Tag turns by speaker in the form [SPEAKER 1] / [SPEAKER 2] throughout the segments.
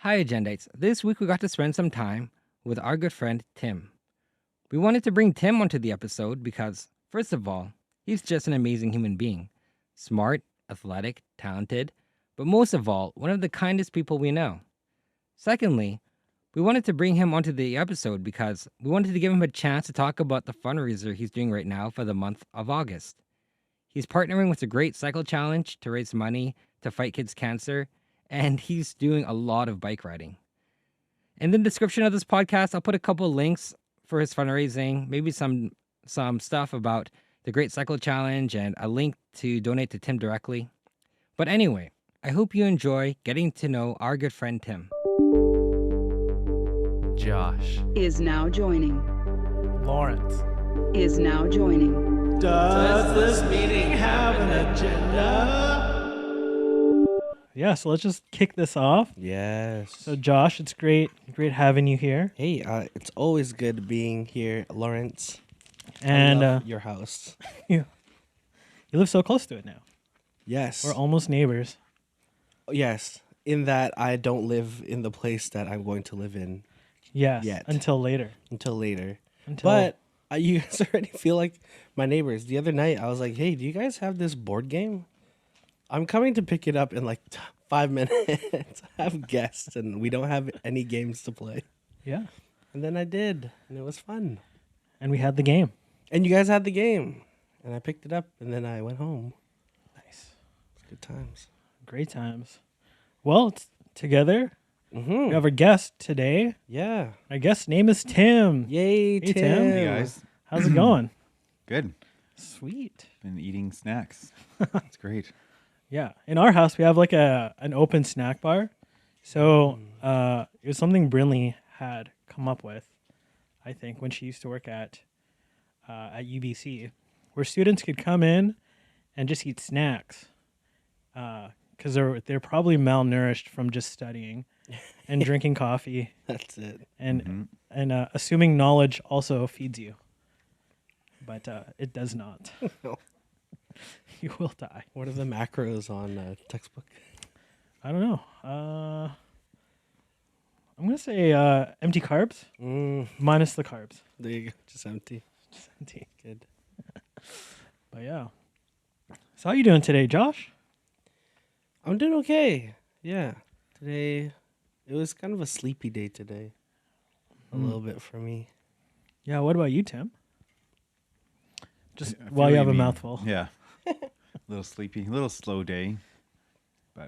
[SPEAKER 1] Hi, Agendites. This week we got to spend some time with our good friend Tim. We wanted to bring Tim onto the episode because, first of all, he's just an amazing human being. Smart, athletic, talented, but most of all, one of the kindest people we know. Secondly, we wanted to bring him onto the episode because we wanted to give him a chance to talk about the fundraiser he's doing right now for the month of August. He's partnering with the Great Cycle Challenge to raise money to fight kids' cancer, and he's doing a lot of bike riding. In the description of this podcast, I'll put a couple links for his fundraising, maybe some stuff about the Great Cycle Challenge and a link to donate to Tim directly. But anyway, I hope you enjoy getting to know our good friend Tim.
[SPEAKER 2] Josh.
[SPEAKER 3] Is now joining.
[SPEAKER 2] Lawrence.
[SPEAKER 3] Is now joining.
[SPEAKER 2] Does this meeting have an agenda?
[SPEAKER 4] Yeah, so let's just kick this off.
[SPEAKER 5] Yes.
[SPEAKER 4] So Josh, it's great having you here.
[SPEAKER 5] Hey, it's always good being here, Lawrence.
[SPEAKER 4] And
[SPEAKER 5] I love your house.
[SPEAKER 4] you live so close to it now.
[SPEAKER 5] Yes.
[SPEAKER 4] We're almost neighbors.
[SPEAKER 5] Yes. In that I don't live in the place that I'm going to live in
[SPEAKER 4] Yes,
[SPEAKER 5] Yet.
[SPEAKER 4] until later.
[SPEAKER 5] until later.
[SPEAKER 4] Until
[SPEAKER 5] But you guys already feel like my neighbors. The other night I was like, hey, do you guys have this board game? I'm coming to pick it up in like 5 minutes. I have guests and we don't have any games to play.
[SPEAKER 4] yeah,
[SPEAKER 5] And then I did. And it was fun.
[SPEAKER 4] and we had the game.
[SPEAKER 5] And you guys had the game. And I picked it up and then I went home.
[SPEAKER 4] Nice,
[SPEAKER 5] Good times.
[SPEAKER 4] great times. Well, it's together.
[SPEAKER 5] Mm-hmm.
[SPEAKER 4] We have our guest today.
[SPEAKER 5] Yeah.
[SPEAKER 4] Our guest's name is Tim.
[SPEAKER 5] Yay,
[SPEAKER 4] Hey,
[SPEAKER 5] Tim.
[SPEAKER 4] Tim.
[SPEAKER 6] Hey guys,
[SPEAKER 4] How's it going?
[SPEAKER 6] good.
[SPEAKER 4] Sweet.
[SPEAKER 6] Been eating snacks. It's great.
[SPEAKER 4] Yeah, in our house we have like an open snack bar, so it was something Brinley had come up with, I think, when she used to work at UBC, where students could come in and just eat snacks, because they're probably malnourished from just studying and drinking coffee,
[SPEAKER 5] That's it.
[SPEAKER 4] and assuming knowledge also feeds you, but it does not.
[SPEAKER 5] No.
[SPEAKER 4] You will die.
[SPEAKER 5] What are the macros on textbook?
[SPEAKER 4] I don't know. I'm gonna say empty carbs minus the carbs.
[SPEAKER 5] There you go. Just empty.
[SPEAKER 4] Just empty.
[SPEAKER 5] Good.
[SPEAKER 4] But yeah. So how you doing today, Josh?
[SPEAKER 5] I'm doing okay. Yeah. Today, it was kind of a sleepy day today. A little bit for me.
[SPEAKER 4] Yeah. What about you, Tim? Just
[SPEAKER 6] I feel
[SPEAKER 4] while you
[SPEAKER 6] what
[SPEAKER 4] have a
[SPEAKER 6] mean.
[SPEAKER 4] mouthful.
[SPEAKER 6] Yeah. A little sleepy, a little slow day, but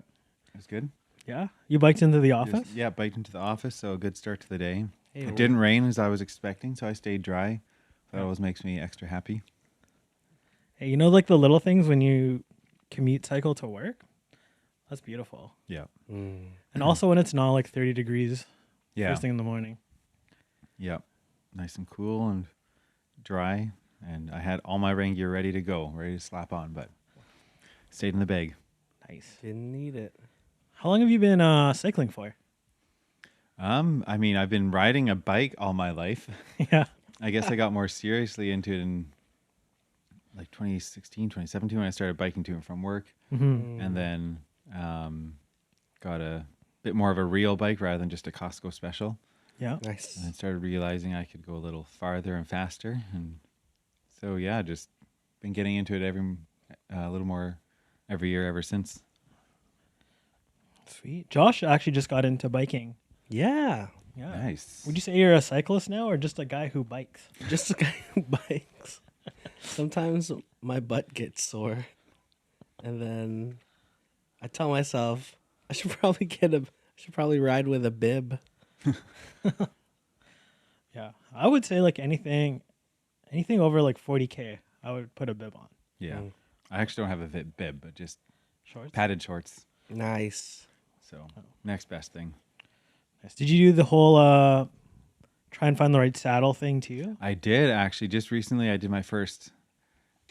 [SPEAKER 6] it was good.
[SPEAKER 4] Yeah. You biked into the
[SPEAKER 6] Just-
[SPEAKER 4] office.
[SPEAKER 6] yeah, biked into the office, so a good start to the day.
[SPEAKER 5] Hey,
[SPEAKER 6] It didn't rain as I was expecting, so I stayed dry. That
[SPEAKER 4] Yeah.
[SPEAKER 6] always makes me extra happy.
[SPEAKER 4] Hey, you know, like the little things when you commute cycle to work. That's beautiful.
[SPEAKER 6] Yeah.
[SPEAKER 4] And also when it's not like 30 degrees
[SPEAKER 6] Yeah.
[SPEAKER 4] first thing in the morning.
[SPEAKER 6] Yeah. Nice and cool and dry. And I had all my rain gear ready to go, ready to slap on, but stayed in the bag.
[SPEAKER 4] Nice.
[SPEAKER 5] Didn't need it.
[SPEAKER 4] How long have you been cycling for?
[SPEAKER 6] I mean, I've been riding a bike all my life.
[SPEAKER 4] Yeah.
[SPEAKER 6] I guess I got more seriously into it in like 2016, 2017 when I started biking to and from work.
[SPEAKER 4] Mm-hmm.
[SPEAKER 6] And then got a bit more of a real bike rather than just a Costco special.
[SPEAKER 4] Yeah.
[SPEAKER 5] Nice.
[SPEAKER 6] And I started realizing I could go a little farther and faster. And so, yeah, just been getting into it a little more every year ever since.
[SPEAKER 4] Sweet. Josh actually just got into biking.
[SPEAKER 5] Yeah.
[SPEAKER 4] Yeah.
[SPEAKER 6] Nice.
[SPEAKER 4] Would you say you're a cyclist now or just a guy who bikes?
[SPEAKER 5] Just a guy who bikes. Sometimes my butt gets sore. And then I tell myself I should probably ride with a bib.
[SPEAKER 4] Yeah. I would say like anything over like 40K, I would put a bib on.
[SPEAKER 6] Yeah.
[SPEAKER 5] Mm.
[SPEAKER 6] I actually don't have a bib, but just
[SPEAKER 4] Shorts.
[SPEAKER 6] padded shorts.
[SPEAKER 5] Nice.
[SPEAKER 6] So, next best thing.
[SPEAKER 4] Nice. Did you do the whole try and find the right saddle thing too?
[SPEAKER 6] I did actually. Just recently, I did my first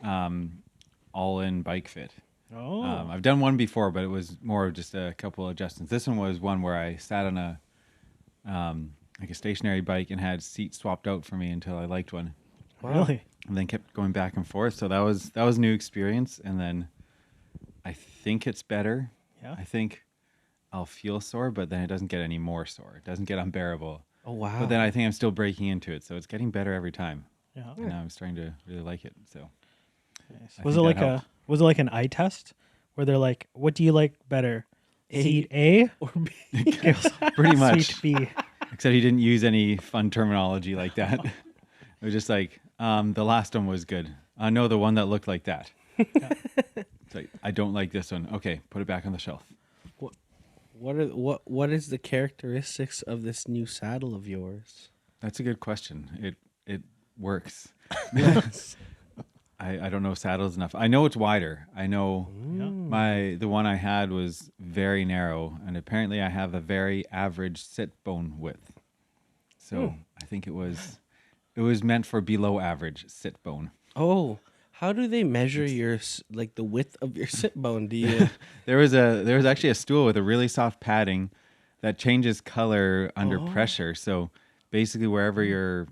[SPEAKER 6] all-in bike fit.
[SPEAKER 4] Oh.
[SPEAKER 6] I've done one before, but it was more of just a couple adjustments. This one was one where I sat on a like a stationary bike and had seats swapped out for me until I liked one,
[SPEAKER 4] Really?
[SPEAKER 6] and then kept going back and forth. So that was a new experience. And then I think it's better.
[SPEAKER 4] Yeah.
[SPEAKER 6] I think I'll feel sore, but then it doesn't get any more sore. It doesn't get unbearable.
[SPEAKER 5] Oh wow.
[SPEAKER 6] But then I think I'm still breaking into it, so it's getting better every time.
[SPEAKER 4] Yeah.
[SPEAKER 6] And I'm starting to really like it. So
[SPEAKER 4] Nice.
[SPEAKER 6] I
[SPEAKER 4] Was it
[SPEAKER 6] think
[SPEAKER 4] like
[SPEAKER 6] that
[SPEAKER 4] a
[SPEAKER 6] helped.
[SPEAKER 4] was it like an eye test where they're like, what do you like better? Seat A
[SPEAKER 5] or B.
[SPEAKER 6] pretty much.
[SPEAKER 4] Seat B?
[SPEAKER 6] Except he didn't use any fun terminology like that. It was just like, the last one was good. No, the one that looked like that. It's like, I don't like this one. Okay, put it back on the shelf.
[SPEAKER 5] What is the characteristics of this new saddle of yours?
[SPEAKER 6] That's a good question. It works. I don't know saddles enough. I know it's wider. I know the one I had was very narrow, and apparently I have a very average sit bone width. So I think it was meant for below average sit bone.
[SPEAKER 5] Oh, how do they measure like the width of your sit bone? Do you?
[SPEAKER 6] There was actually a stool with a really soft padding that changes color under pressure. So basically, wherever your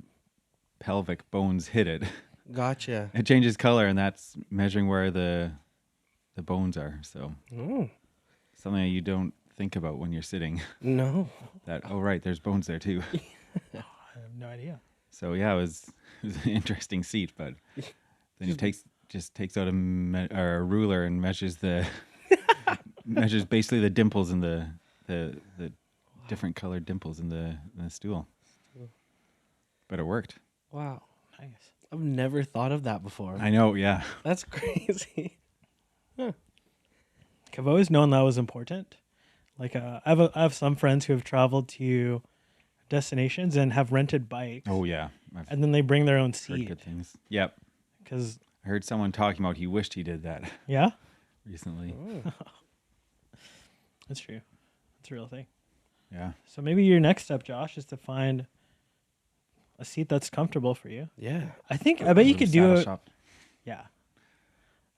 [SPEAKER 6] pelvic bones hit it,
[SPEAKER 5] Gotcha.
[SPEAKER 6] it changes color, and that's measuring where the bones are. So something that you don't think about when you're sitting.
[SPEAKER 5] No.
[SPEAKER 6] That right, there's bones there too.
[SPEAKER 4] I have no idea.
[SPEAKER 6] So yeah, it was an interesting seat, but then he takes out a ruler and measures measures basically the dimples in the different colored dimples in the stool. But it worked.
[SPEAKER 5] Wow.
[SPEAKER 4] Nice.
[SPEAKER 5] I've never thought of that before.
[SPEAKER 6] I know, yeah.
[SPEAKER 5] That's crazy.
[SPEAKER 4] I've always known that was important. Like I have some friends who have traveled to destinations and have rented bikes.
[SPEAKER 6] Oh yeah. I've
[SPEAKER 4] And then they bring their own
[SPEAKER 6] heard
[SPEAKER 4] seat.
[SPEAKER 6] good things. Yep.
[SPEAKER 4] Because
[SPEAKER 6] I heard someone talking about he wished he did that
[SPEAKER 4] yeah,
[SPEAKER 6] recently.
[SPEAKER 4] that's true. That's a real thing.
[SPEAKER 6] Yeah.
[SPEAKER 4] So maybe your next step, Josh, is to find a seat that's comfortable for you.
[SPEAKER 5] Yeah.
[SPEAKER 4] I bet you could do
[SPEAKER 6] Saddle
[SPEAKER 4] it.
[SPEAKER 6] shop.
[SPEAKER 4] Yeah.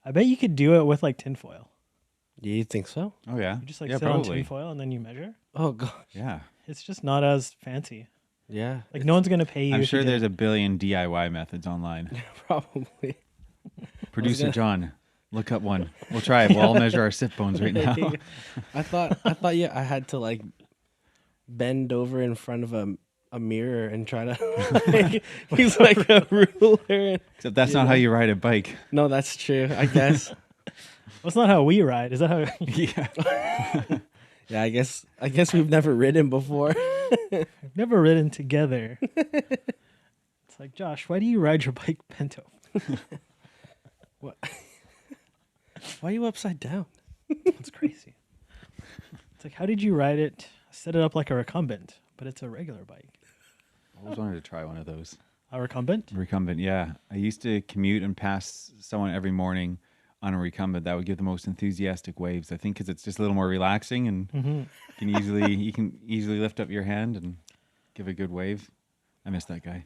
[SPEAKER 4] I bet you could do it with like tinfoil.
[SPEAKER 5] Do you think so?
[SPEAKER 6] Oh yeah.
[SPEAKER 4] You just like
[SPEAKER 6] yeah,
[SPEAKER 4] sit on
[SPEAKER 6] probably.
[SPEAKER 4] tinfoil and then you measure.
[SPEAKER 5] Oh gosh.
[SPEAKER 6] Yeah.
[SPEAKER 4] It's just not as fancy.
[SPEAKER 5] Yeah.
[SPEAKER 4] Like no one's gonna pay you.
[SPEAKER 6] I'm
[SPEAKER 4] if you
[SPEAKER 6] sure
[SPEAKER 4] did
[SPEAKER 6] there's
[SPEAKER 4] it.
[SPEAKER 6] a billion DIY methods online.
[SPEAKER 5] Probably.
[SPEAKER 6] Producer John, look up one. We'll try it. We'll all measure our sit bones right now.
[SPEAKER 5] I thought I had to like bend over in front of a mirror and try to like, use like a ruler. And,
[SPEAKER 6] Except that's not how you ride a bike.
[SPEAKER 5] no, that's true. I guess.
[SPEAKER 4] That's not how we ride. Is that how?
[SPEAKER 6] Yeah.
[SPEAKER 5] Yeah, I guess we've never ridden before.
[SPEAKER 4] We've never ridden together. It's like, Josh, why do you ride your bike bent over?
[SPEAKER 5] What? Why are you upside down?
[SPEAKER 4] It's crazy. It's like, how did you ride it? Set it up like a recumbent, but it's a regular bike.
[SPEAKER 6] I always wanted to try one of those.
[SPEAKER 4] A recumbent?
[SPEAKER 6] Recumbent, yeah. I used to commute and pass someone every morning on a recumbent that would give the most enthusiastic waves. I think because it's just a little more relaxing and you can easily lift up your hand and give a good wave. I miss that guy.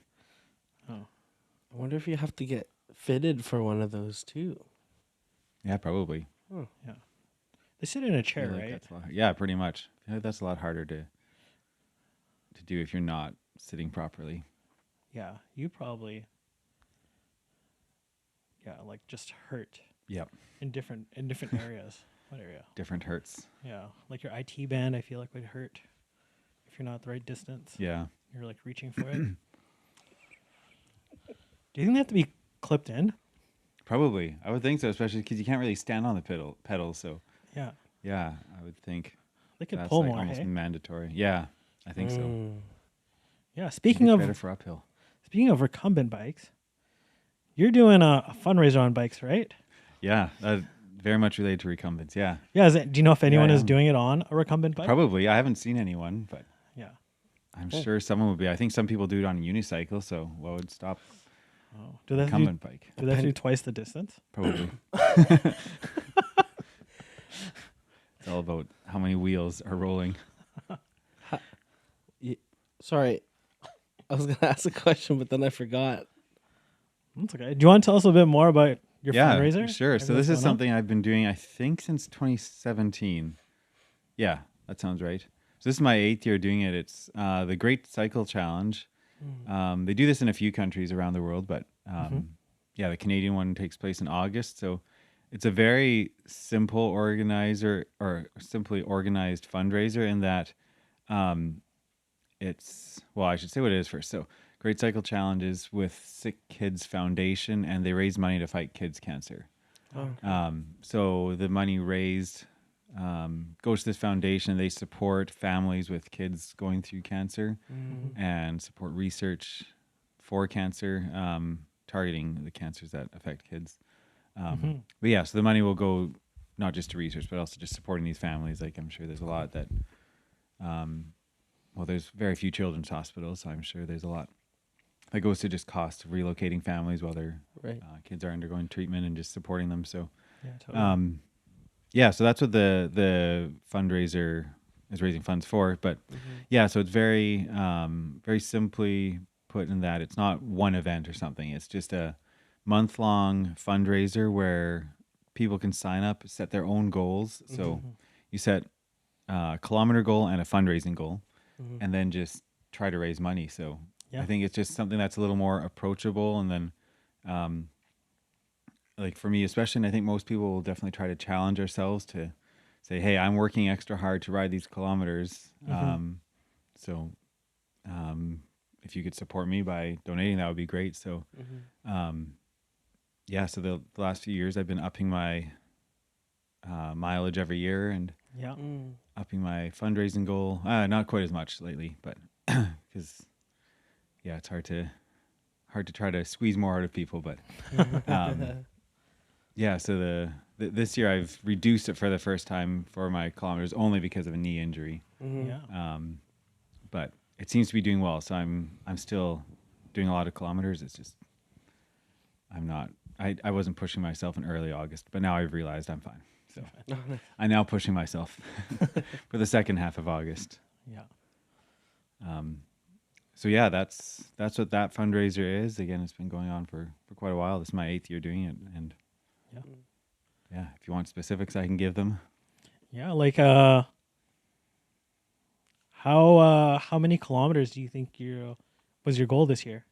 [SPEAKER 5] I wonder if you have to get fitted for one of those too.
[SPEAKER 6] Yeah, probably.
[SPEAKER 4] Yeah. They sit in a chair,
[SPEAKER 6] I feel like
[SPEAKER 4] right?
[SPEAKER 6] that's a lot, yeah, pretty much. I feel like that's a lot harder to do if you're not sitting properly.
[SPEAKER 4] Yeah. You probably, like just hurt
[SPEAKER 6] Yep.
[SPEAKER 4] in different areas. What area?
[SPEAKER 6] Different hurts.
[SPEAKER 4] Yeah. Like your IT band, I feel like would hurt if you're not at the right distance.
[SPEAKER 6] Yeah.
[SPEAKER 4] You're like reaching for it. Do you think they have to be clipped in?
[SPEAKER 6] Probably. I would think so, especially because you can't really stand on the pedal. So,
[SPEAKER 4] Yeah.
[SPEAKER 6] yeah, I would think
[SPEAKER 4] They could
[SPEAKER 6] that's
[SPEAKER 4] pull
[SPEAKER 6] like
[SPEAKER 4] more,
[SPEAKER 6] almost
[SPEAKER 4] hey?
[SPEAKER 6] mandatory. Yeah, I think so.
[SPEAKER 4] Yeah. Speaking
[SPEAKER 6] Better
[SPEAKER 4] of
[SPEAKER 6] for uphill.
[SPEAKER 4] recumbent bikes, you're doing a fundraiser on bikes, right?
[SPEAKER 6] Yeah, very much related to recumbents. Yeah,
[SPEAKER 4] Yeah. Do you know if anyone
[SPEAKER 6] I
[SPEAKER 4] is
[SPEAKER 6] am.
[SPEAKER 4] doing it on a recumbent bike?
[SPEAKER 6] probably. I haven't seen anyone, but
[SPEAKER 4] Yeah.
[SPEAKER 6] I'm sure someone would be. I think some people do it on a unicycle. So what would stop
[SPEAKER 4] Oh. Do they have to
[SPEAKER 6] recumbent bike?
[SPEAKER 4] do twice the distance?
[SPEAKER 6] Probably. It's all about how many wheels are rolling.
[SPEAKER 5] Sorry, I was gonna ask a question, but then I forgot.
[SPEAKER 4] That's okay. Do you want to tell us a bit more about your
[SPEAKER 6] Yeah,
[SPEAKER 4] fundraiser?
[SPEAKER 6] sure. So
[SPEAKER 4] Everything
[SPEAKER 6] this
[SPEAKER 4] that's
[SPEAKER 6] is
[SPEAKER 4] going on?
[SPEAKER 6] something I've been doing, I think, since 2017. Yeah, that sounds right. So this is my 8th year doing it. It's the Great Cycle Challenge. They do this in a few countries around the world, but yeah, the Canadian one takes place in August. So it's a very simple organizer or simply organized fundraiser in that it's, well, I should say what it is first. So Great Cycle Challenges with Sick Kids Foundation, and they raise money to fight kids cancer. So the money raised goes to this foundation. They support families with kids going through cancer and support research for cancer, targeting the cancers that affect kids. But yeah, so the money will go not just to research, but also just supporting these families. Like I'm sure there's a lot that, well, there's very few children's hospitals, so I'm sure there's a lot that goes to just cost of relocating families while their kids are undergoing treatment and just supporting them. So,
[SPEAKER 4] Yeah, totally.
[SPEAKER 6] yeah, so that's what the fundraiser is raising funds for. But yeah, so it's very, very simply put in that it's not one event or something. It's just a month-long fundraiser where people can sign up, set their own goals. So you set a kilometer goal and a fundraising goal, and then just try to raise money. So
[SPEAKER 4] Yeah.
[SPEAKER 6] I think it's just something that's a little more approachable. And then, like for me, especially, and I think most people will definitely try to challenge ourselves to say, hey, I'm working extra hard to ride these kilometers. So if you could support me by donating, that would be great. So, yeah, so the last few years I've been upping my mileage every year and
[SPEAKER 4] Yeah.
[SPEAKER 6] upping my fundraising goal. Not quite as much lately, but because yeah, it's hard to try to squeeze more out of people. But yeah, so this year I've reduced it for the first time for my kilometers only because of a knee injury.
[SPEAKER 4] Yeah.
[SPEAKER 6] But it seems to be doing well. So I'm still doing a lot of kilometers. It's just I'm not. I wasn't pushing myself in early August, but now I've realized I'm fine. So I'm now pushing myself for the second half of August.
[SPEAKER 4] Yeah.
[SPEAKER 6] So yeah, that's what that fundraiser is. Again, it's been going on for quite a while. This is my 8th year doing it, and yeah, if you want specifics, I can give them.
[SPEAKER 4] Yeah. Like, how many kilometers do you think was your goal this year?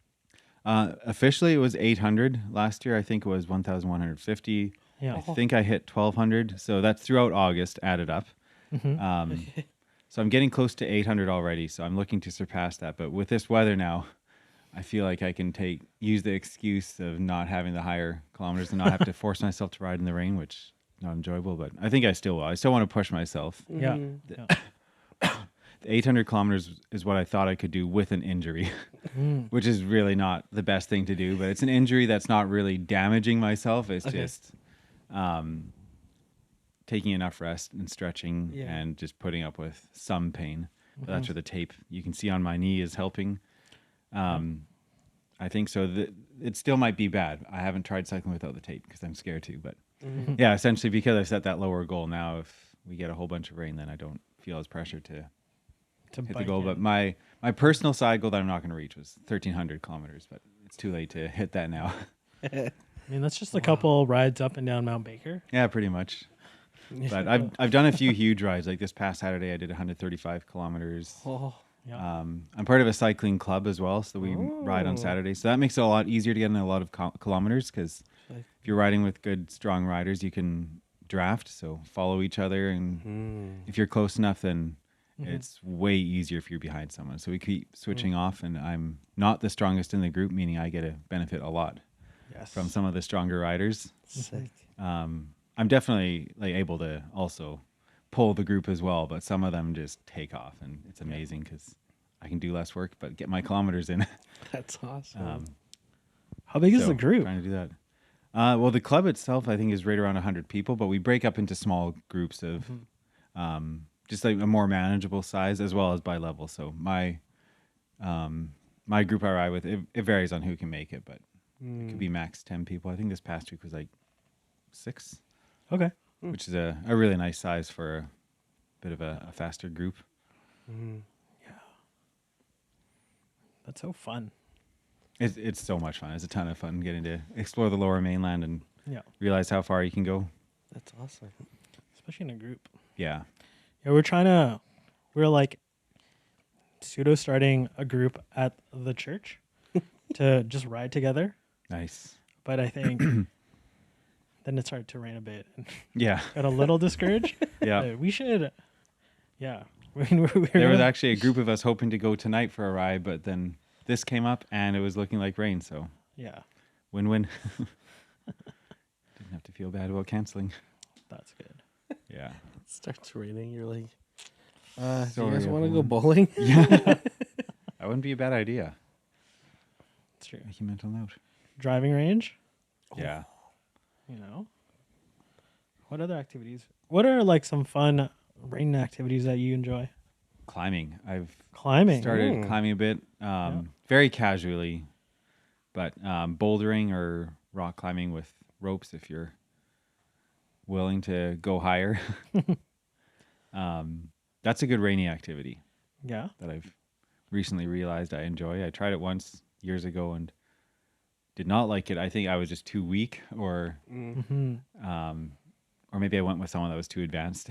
[SPEAKER 6] Officially, it was 800. Last year, I think it was 1,150.
[SPEAKER 4] Yeah.
[SPEAKER 6] I think I hit 1,200. So that's throughout August, added up. So I'm getting close to 800 already. So I'm looking to surpass that. But with this weather now, I feel like I can use the excuse of not having the higher kilometers and not have to force myself to ride in the rain, which is not enjoyable. But I think I still will. I still want to push myself.
[SPEAKER 4] Yeah.
[SPEAKER 6] The 800 kilometers is what I thought I could do with an injury, which is really not the best thing to do. But it's an injury that's not really damaging myself. It's just taking enough rest and stretching and just putting up with some pain. But that's where the tape you can see on my knee is helping. I think so. It still might be bad. I haven't tried cycling without the tape because I'm scared to. But yeah, essentially because I've set that lower goal now, if we get a whole bunch of rain, then I don't feel as pressured to hit the goal. But my personal side goal that I'm not going to reach was 1,300 kilometers, but it's too late to hit that now.
[SPEAKER 4] I mean, that's just a couple rides up and down Mount Baker.
[SPEAKER 6] Yeah, pretty much. But I've done a few huge rides. Like this past Saturday, I did 135 kilometers.
[SPEAKER 4] Yeah.
[SPEAKER 6] I'm part of a cycling club as well, so we ride on Saturday. So that makes it a lot easier to get in a lot of kilometers because if you're riding with good, strong riders, you can draft, so follow each other. And if you're close enough, then it's way easier if you're behind someone. So we keep switching off, and I'm not the strongest in the group, meaning I get to benefit a lot from some of the stronger riders.
[SPEAKER 5] Sick.
[SPEAKER 6] I'm definitely able to also pull the group as well, but some of them just take off, and it's amazing because I can do less work but get my kilometers in.
[SPEAKER 5] That's awesome.
[SPEAKER 4] How big is
[SPEAKER 6] So,
[SPEAKER 4] the group?
[SPEAKER 6] Trying to do that. Well, the club itself, I think, is right around 100 people, but we break up into small groups of just like a more manageable size as well as by level. So my group I ride with, it varies on who can make it, but it could be max 10 people. I think this past week was like 6,
[SPEAKER 4] Okay.
[SPEAKER 6] which is a really nice size for a bit of a faster group.
[SPEAKER 4] That's so fun.
[SPEAKER 6] It's so much fun. It's a ton of fun getting to explore the Lower Mainland and
[SPEAKER 4] Yeah.
[SPEAKER 6] realize how far you can go.
[SPEAKER 5] That's awesome.
[SPEAKER 4] Especially in a group.
[SPEAKER 6] Yeah.
[SPEAKER 4] Yeah, we're like pseudo starting a group at the church to just ride together.
[SPEAKER 6] Nice.
[SPEAKER 4] But I think then it started to rain a bit. And
[SPEAKER 6] Yeah.
[SPEAKER 4] got a little discouraged.
[SPEAKER 6] Yeah.
[SPEAKER 4] We should, yeah. I mean,
[SPEAKER 6] There was actually a group of us hoping to go tonight for a ride, but then this came up and it was looking like rain. So
[SPEAKER 4] yeah,
[SPEAKER 6] win-win. Didn't have to feel bad about canceling.
[SPEAKER 4] that's good.
[SPEAKER 6] Yeah.
[SPEAKER 5] It starts raining. You're like, do you
[SPEAKER 6] Sorry,
[SPEAKER 5] guys want to go
[SPEAKER 6] everyone.
[SPEAKER 5] bowling?
[SPEAKER 6] That wouldn't be a bad idea.
[SPEAKER 4] It's true.
[SPEAKER 6] Make a mental note.
[SPEAKER 4] Driving range,
[SPEAKER 6] Yeah.
[SPEAKER 4] you know. What other activities? What are like some fun rain activities that you enjoy?
[SPEAKER 6] Climbing. I've
[SPEAKER 4] Climbing.
[SPEAKER 6] started climbing a bit, very casually, but bouldering or rock climbing with ropes if you're willing to go higher. That's a good rainy activity
[SPEAKER 4] Yeah.
[SPEAKER 6] that I've recently realized I enjoy. I tried it once years ago and did not like it. I think I was just too weak, or maybe I went with someone that was too advanced.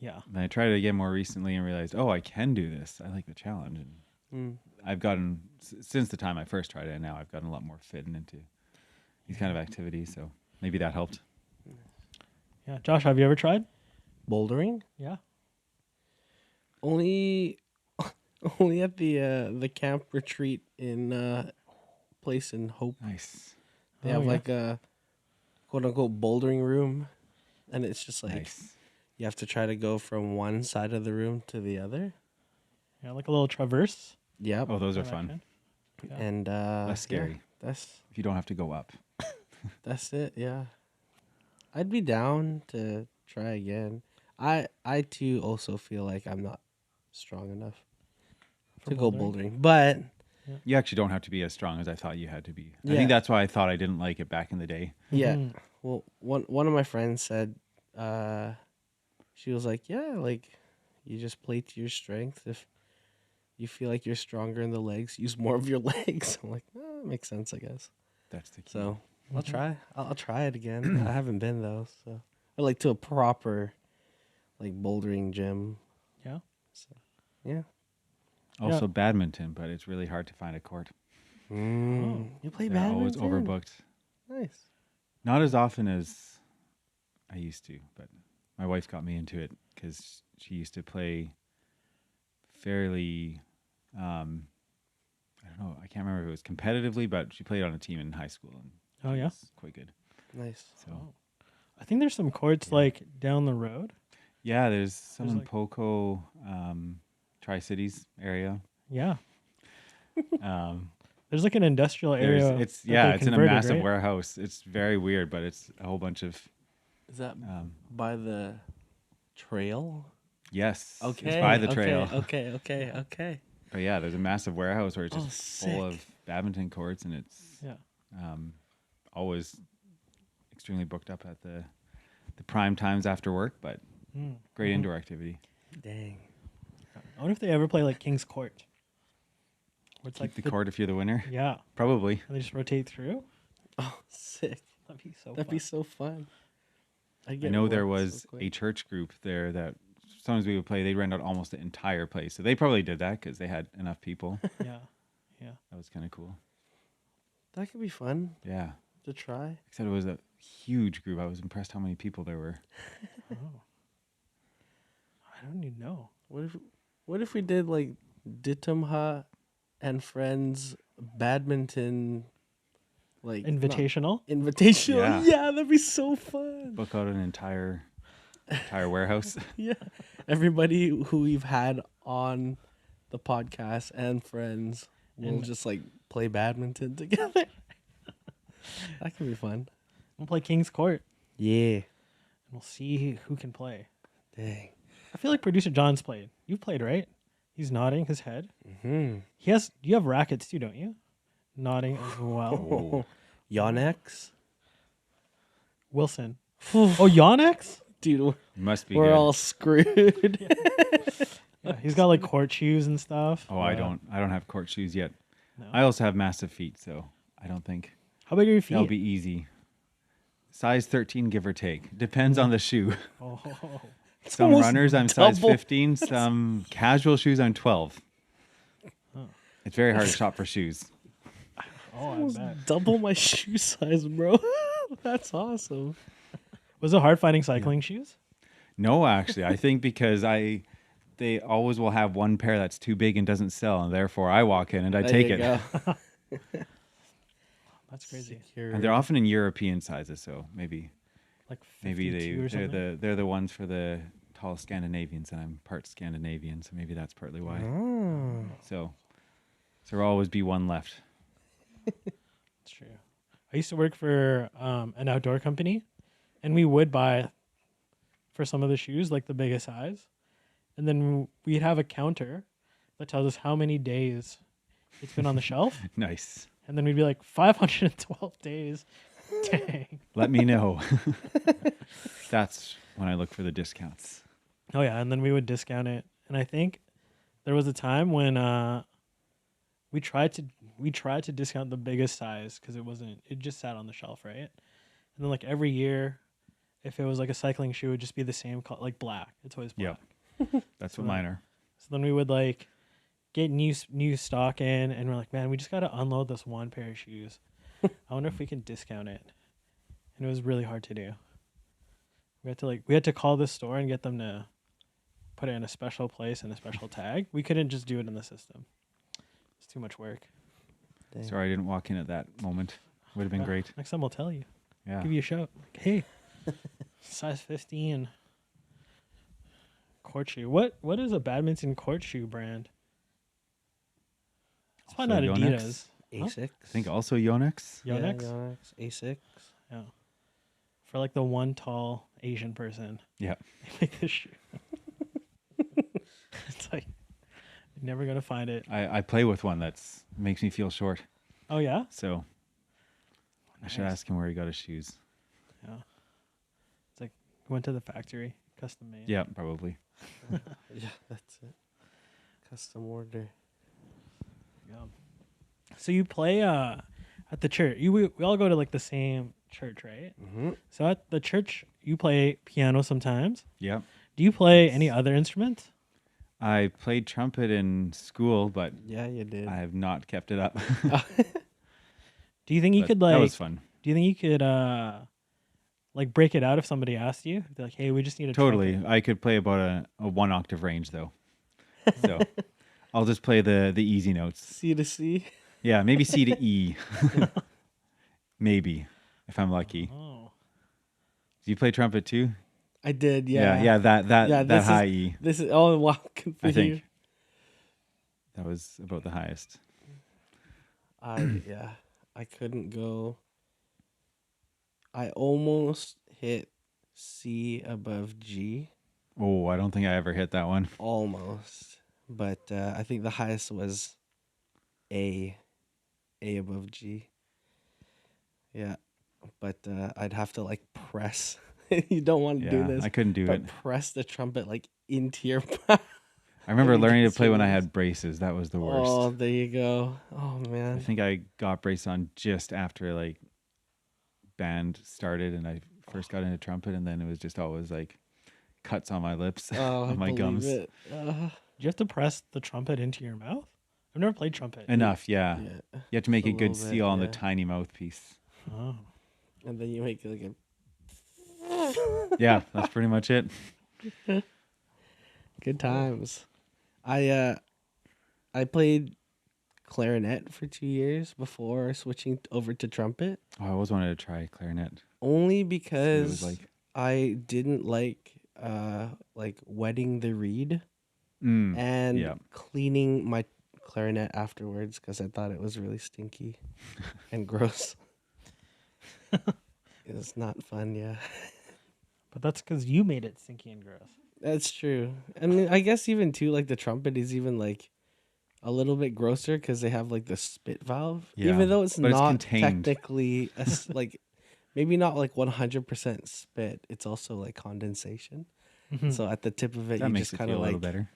[SPEAKER 4] Yeah.
[SPEAKER 6] Then I tried it again more recently and realized, oh, I can do this. I like the challenge. And I've gotten, since the time I first tried it, and now I've gotten a lot more fit into these kind of activities. So maybe that helped.
[SPEAKER 4] Yeah. Josh, have you ever tried?
[SPEAKER 5] Bouldering?
[SPEAKER 4] Yeah.
[SPEAKER 5] Only at the camp retreat in place in Hope.
[SPEAKER 6] Nice.
[SPEAKER 5] They
[SPEAKER 4] Oh,
[SPEAKER 5] have
[SPEAKER 4] yeah.
[SPEAKER 5] like a quote unquote bouldering room, and it's just like
[SPEAKER 6] Nice.
[SPEAKER 5] you have to try to go from one side of the room to the other.
[SPEAKER 4] Yeah, like a little traverse.
[SPEAKER 5] Yep.
[SPEAKER 6] Oh, those are
[SPEAKER 4] That
[SPEAKER 6] fun.
[SPEAKER 4] kind. Yeah.
[SPEAKER 5] And
[SPEAKER 6] Less scary
[SPEAKER 5] that's
[SPEAKER 6] if you don't have to go up.
[SPEAKER 5] it. Yeah. I'd be down to try again. I too also feel like I'm not strong enough
[SPEAKER 4] For
[SPEAKER 5] to go
[SPEAKER 4] bouldering?
[SPEAKER 5] bouldering, but
[SPEAKER 6] You actually don't have to be as strong as I thought you had to be. I
[SPEAKER 5] Yeah.
[SPEAKER 6] think that's why I thought I didn't like it back in the day.
[SPEAKER 5] yeah.
[SPEAKER 4] Mhm.
[SPEAKER 5] Well, one of my friends said, she was like, yeah, like you just play to your strength. If you feel like you're stronger in the legs, use more of your legs. I'm like, that makes sense, I guess.
[SPEAKER 6] That's the key.
[SPEAKER 5] So I'll try. I'll try it again. I haven't been though, so I like to a proper like bouldering gym.
[SPEAKER 4] Yeah.
[SPEAKER 5] So yeah.
[SPEAKER 6] Also badminton, but it's really hard to find a court.
[SPEAKER 5] You play
[SPEAKER 6] They're always
[SPEAKER 5] badminton?
[SPEAKER 6] overbooked.
[SPEAKER 5] Nice.
[SPEAKER 6] Not as often as I used to, but my wife got me into it because she used to play fairly, I don't know, I can't remember if it was competitively, but she played on a team in high school. And
[SPEAKER 4] Oh, yeah?
[SPEAKER 6] it's quite good.
[SPEAKER 5] Nice.
[SPEAKER 6] So,
[SPEAKER 4] I think there's some courts like down the road.
[SPEAKER 6] yeah, there's some
[SPEAKER 4] There's
[SPEAKER 6] in
[SPEAKER 4] like-
[SPEAKER 6] Poco, Tri-Cities area.
[SPEAKER 4] Yeah.
[SPEAKER 6] Um,
[SPEAKER 4] There's like an industrial area.
[SPEAKER 6] it's
[SPEAKER 4] that they
[SPEAKER 6] it's in a
[SPEAKER 4] converted,
[SPEAKER 6] massive
[SPEAKER 4] right?
[SPEAKER 6] warehouse. It's very weird, but it's a whole bunch of
[SPEAKER 5] Is that
[SPEAKER 6] um,
[SPEAKER 5] by the trail?
[SPEAKER 6] yes,
[SPEAKER 5] Okay.
[SPEAKER 6] it's by the trail.
[SPEAKER 5] Okay.
[SPEAKER 6] But yeah, there's a massive warehouse where it's
[SPEAKER 5] Oh,
[SPEAKER 6] just full of
[SPEAKER 5] sick.
[SPEAKER 6] badminton courts, and it's
[SPEAKER 4] Yeah.
[SPEAKER 6] always extremely booked up at the prime times after work. But great indoor activity.
[SPEAKER 5] Dang.
[SPEAKER 4] I wonder if they ever play like King's Court. Where it's
[SPEAKER 6] Keep
[SPEAKER 4] like
[SPEAKER 6] the court if you're the winner.
[SPEAKER 4] Yeah.
[SPEAKER 6] Probably.
[SPEAKER 4] And they just rotate through.
[SPEAKER 5] Oh, sick.
[SPEAKER 4] That'd be so
[SPEAKER 5] That'd be so fun.
[SPEAKER 6] I know there was a church group there that sometimes we would play. They'd rent out almost the entire place, so they probably did that because they had enough people.
[SPEAKER 4] Yeah. Yeah.
[SPEAKER 6] That was kind of cool.
[SPEAKER 5] That could be fun
[SPEAKER 6] Yeah.
[SPEAKER 5] to try.
[SPEAKER 6] Except it was a huge group. I was impressed how many people there were.
[SPEAKER 4] Oh. I don't even know.
[SPEAKER 5] What if we did like Ditumha and Friends badminton like
[SPEAKER 4] Invitational.
[SPEAKER 5] invitational?
[SPEAKER 6] Yeah.
[SPEAKER 5] Yeah, that'd be so fun.
[SPEAKER 6] Book out an entire warehouse.
[SPEAKER 5] Yeah. Everybody who we've had on the podcast and friends will
[SPEAKER 4] And-
[SPEAKER 5] just like play badminton together. That could be fun.
[SPEAKER 4] We'll play King's Court.
[SPEAKER 5] Yeah.
[SPEAKER 4] And we'll see who can play.
[SPEAKER 5] Dang.
[SPEAKER 4] I feel like producer John's played. You've played, right? He's nodding his head.
[SPEAKER 5] Hmm.
[SPEAKER 4] You have rackets too, don't you? Nodding as well.
[SPEAKER 5] Yonex?
[SPEAKER 4] Wilson. Oh, Yonex?
[SPEAKER 5] Dude,
[SPEAKER 6] Must be
[SPEAKER 5] we're
[SPEAKER 6] good.
[SPEAKER 5] all screwed.
[SPEAKER 4] Yeah, he's got like court shoes and stuff.
[SPEAKER 6] Oh, I don't have court shoes yet.
[SPEAKER 4] No.
[SPEAKER 6] I also have massive feet, so I don't think
[SPEAKER 4] How big are your feet?
[SPEAKER 6] that'll be easy. Size 13, give or take. Depends on the shoe.
[SPEAKER 4] Oh,
[SPEAKER 6] Some
[SPEAKER 5] almost
[SPEAKER 6] runners, I'm size
[SPEAKER 5] double.
[SPEAKER 6] 15. Some casual shoes, I'm 12. It's very hard to shop for shoes.
[SPEAKER 4] I bet.
[SPEAKER 5] Double my shoe size, bro. That's awesome.
[SPEAKER 4] Was it hard finding cycling shoes?
[SPEAKER 6] No, actually, I think because they always will have one pair that's too big and doesn't sell, and therefore I walk in and I
[SPEAKER 5] There
[SPEAKER 6] take
[SPEAKER 5] you
[SPEAKER 6] it.
[SPEAKER 5] go.
[SPEAKER 4] That's crazy.
[SPEAKER 6] And they're often in European sizes, so maybe
[SPEAKER 4] Like
[SPEAKER 6] maybe
[SPEAKER 4] 52 or something.
[SPEAKER 6] they're the ones for the tall Scandinavians, and I'm part Scandinavian, so maybe that's partly why.
[SPEAKER 5] Oh.
[SPEAKER 6] So there'll always be one left.
[SPEAKER 4] That's true. I used to work for an outdoor company, and we would buy for some of the shoes like the biggest size, and then we'd have a counter that tells us how many days it's been on the shelf,
[SPEAKER 6] Nice.
[SPEAKER 4] and then we'd be like 512 days. Dang.
[SPEAKER 6] Let me know. That's when I look for the discounts.
[SPEAKER 4] Oh yeah, and then we would discount it. And I think there was a time when we tried to discount the biggest size because it just sat on the shelf, right? And then like every year, if it was like a cycling shoe, it would just be the same color, like black. It's always black.
[SPEAKER 6] Yep. That's
[SPEAKER 4] So
[SPEAKER 6] what mine are.
[SPEAKER 4] So then we would like get new stock in, and we're like, man, we just got to unload this one pair of shoes. I wonder if we can discount it. And it was really hard to do. We had to call this store and get them to put it in a special place and a special tag. We couldn't just do it in the system. It's too much work.
[SPEAKER 5] Dang.
[SPEAKER 6] Sorry I didn't walk in at that moment. Would have been
[SPEAKER 4] Yeah,
[SPEAKER 6] great.
[SPEAKER 4] Next time we'll tell you.
[SPEAKER 6] Yeah.
[SPEAKER 4] Give you a shout. Like, hey, size 15 court shoe. What is a badminton court shoe brand? It's probably not
[SPEAKER 6] Also Yonex.
[SPEAKER 4] Adidas.
[SPEAKER 5] Asics.
[SPEAKER 6] I think also Yonex.
[SPEAKER 4] Yonex?
[SPEAKER 5] Yeah, Yonex. Asics.
[SPEAKER 4] Yeah. For like the one tall Asian person.
[SPEAKER 6] Yeah.
[SPEAKER 4] They make this shoe. It's like you're never gonna find it.
[SPEAKER 6] I play with one that's makes me feel short.
[SPEAKER 4] Oh yeah?
[SPEAKER 6] So I should
[SPEAKER 4] Nice.
[SPEAKER 6] ask him where he got his shoes.
[SPEAKER 4] Yeah. It's like went to the factory, custom made.
[SPEAKER 6] Yeah, probably.
[SPEAKER 5] Yeah, that's it. Custom order.
[SPEAKER 4] Yeah. So you play at the church. We all go to like the same church, right?
[SPEAKER 5] Mm-hmm.
[SPEAKER 4] So at the church you play piano sometimes.
[SPEAKER 6] Yeah.
[SPEAKER 4] Do you play any other instruments?
[SPEAKER 6] I played trumpet in school, but
[SPEAKER 5] Yeah, you did.
[SPEAKER 6] I have not kept it up.
[SPEAKER 4] Do you think you
[SPEAKER 6] But
[SPEAKER 4] could
[SPEAKER 6] that
[SPEAKER 4] like
[SPEAKER 6] was fun.
[SPEAKER 4] do you think you could like break it out if somebody asked you? Be like, hey, we just need a
[SPEAKER 6] Totally.
[SPEAKER 4] trumpet.
[SPEAKER 6] I could play about a 1 octave range though. So I'll just play the easy notes.
[SPEAKER 5] C to C.
[SPEAKER 6] Yeah, maybe C to E. Maybe, if I'm lucky.
[SPEAKER 4] Oh.
[SPEAKER 6] Do you play trumpet too?
[SPEAKER 5] I did. Yeah.
[SPEAKER 6] Yeah, that
[SPEAKER 5] Yeah, this
[SPEAKER 6] high
[SPEAKER 5] is-
[SPEAKER 6] E.
[SPEAKER 5] This is wow. Good for
[SPEAKER 6] I
[SPEAKER 5] you.
[SPEAKER 6] think that was about the highest.
[SPEAKER 5] I couldn't go. I almost hit C above G,
[SPEAKER 6] Oh, I don't think I ever hit that one.
[SPEAKER 5] almost, but I think the highest was A above G. Yeah, but I'd have to like press. You don't want to
[SPEAKER 6] Yeah,
[SPEAKER 5] do this,
[SPEAKER 6] I couldn't do
[SPEAKER 5] but
[SPEAKER 6] it.
[SPEAKER 5] press the trumpet like into your mouth.
[SPEAKER 6] I remember
[SPEAKER 5] you
[SPEAKER 6] learning
[SPEAKER 5] can
[SPEAKER 6] to play when I
[SPEAKER 5] see
[SPEAKER 6] had braces. That was the worst.
[SPEAKER 5] Oh, there you go. Oh
[SPEAKER 6] I
[SPEAKER 5] man.
[SPEAKER 6] think I got braces on just after like band started and I first got into trumpet, and then it was just always like cuts on my lips,
[SPEAKER 5] Oh, I
[SPEAKER 6] on my
[SPEAKER 5] believe
[SPEAKER 6] gums.
[SPEAKER 5] it.
[SPEAKER 4] Do you have to press the trumpet into your mouth? I've never played trumpet.
[SPEAKER 6] Enough, yeah.
[SPEAKER 5] Yeah.
[SPEAKER 6] You have to make
[SPEAKER 5] A
[SPEAKER 6] a good
[SPEAKER 5] little bit,
[SPEAKER 6] seal on the
[SPEAKER 5] yeah.
[SPEAKER 6] tiny mouthpiece.
[SPEAKER 4] Oh.
[SPEAKER 5] And then you make like a
[SPEAKER 6] Yeah, that's pretty much it.
[SPEAKER 5] good times. I played clarinet for 2 years before switching over to trumpet,
[SPEAKER 6] Oh, I always wanted to try clarinet.
[SPEAKER 5] only
[SPEAKER 6] See what it
[SPEAKER 5] because
[SPEAKER 6] was like.
[SPEAKER 5] I didn't like wetting the reed and
[SPEAKER 6] yeah.
[SPEAKER 5] cleaning my clarinet afterwards because I thought it was really stinky and gross. It's not fun, yeah.
[SPEAKER 4] But that's because you made it stinky and gross.
[SPEAKER 5] That's true. I mean, I guess even too, like the trumpet is even like a little bit grosser because they have like the spit valve,
[SPEAKER 6] Yeah,
[SPEAKER 5] even though it's
[SPEAKER 6] but it's
[SPEAKER 5] not
[SPEAKER 6] contained.
[SPEAKER 5] technically like maybe not like 100% spit. It's also like condensation. So at the tip of it,
[SPEAKER 6] That
[SPEAKER 5] you
[SPEAKER 6] makes
[SPEAKER 5] just
[SPEAKER 6] it
[SPEAKER 5] kind
[SPEAKER 6] feel
[SPEAKER 5] of
[SPEAKER 6] a little
[SPEAKER 5] like
[SPEAKER 6] better.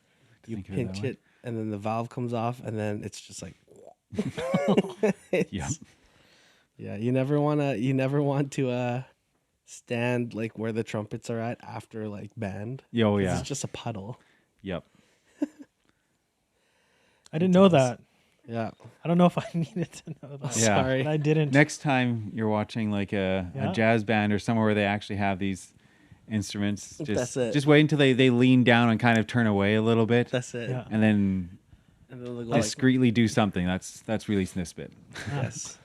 [SPEAKER 6] to
[SPEAKER 5] you
[SPEAKER 6] think of it that
[SPEAKER 5] pinch
[SPEAKER 6] way.
[SPEAKER 5] it, and then the valve comes off, and then it's just like.
[SPEAKER 6] Yeah.
[SPEAKER 5] Yeah, you never want to stand like where the trumpets are at after like band.
[SPEAKER 6] Oh
[SPEAKER 5] 'Cause
[SPEAKER 6] yeah.
[SPEAKER 5] It's just a puddle.
[SPEAKER 6] Yep.
[SPEAKER 4] I didn't know
[SPEAKER 5] times.
[SPEAKER 4] that.
[SPEAKER 5] Yeah.
[SPEAKER 4] I don't know if I needed to know that.
[SPEAKER 6] Yeah.
[SPEAKER 5] Sorry.
[SPEAKER 4] But I didn't.
[SPEAKER 6] Next time you're watching like a
[SPEAKER 4] Yeah.
[SPEAKER 6] jazz band or somewhere where they actually have these instruments,
[SPEAKER 5] That's it.
[SPEAKER 6] just wait until they lean down and kind of turn away a little bit,
[SPEAKER 5] That's it.
[SPEAKER 4] Yeah.
[SPEAKER 6] and then
[SPEAKER 5] And then they'll go like,
[SPEAKER 6] discreetly do something. That's releasing this bit.
[SPEAKER 5] yes.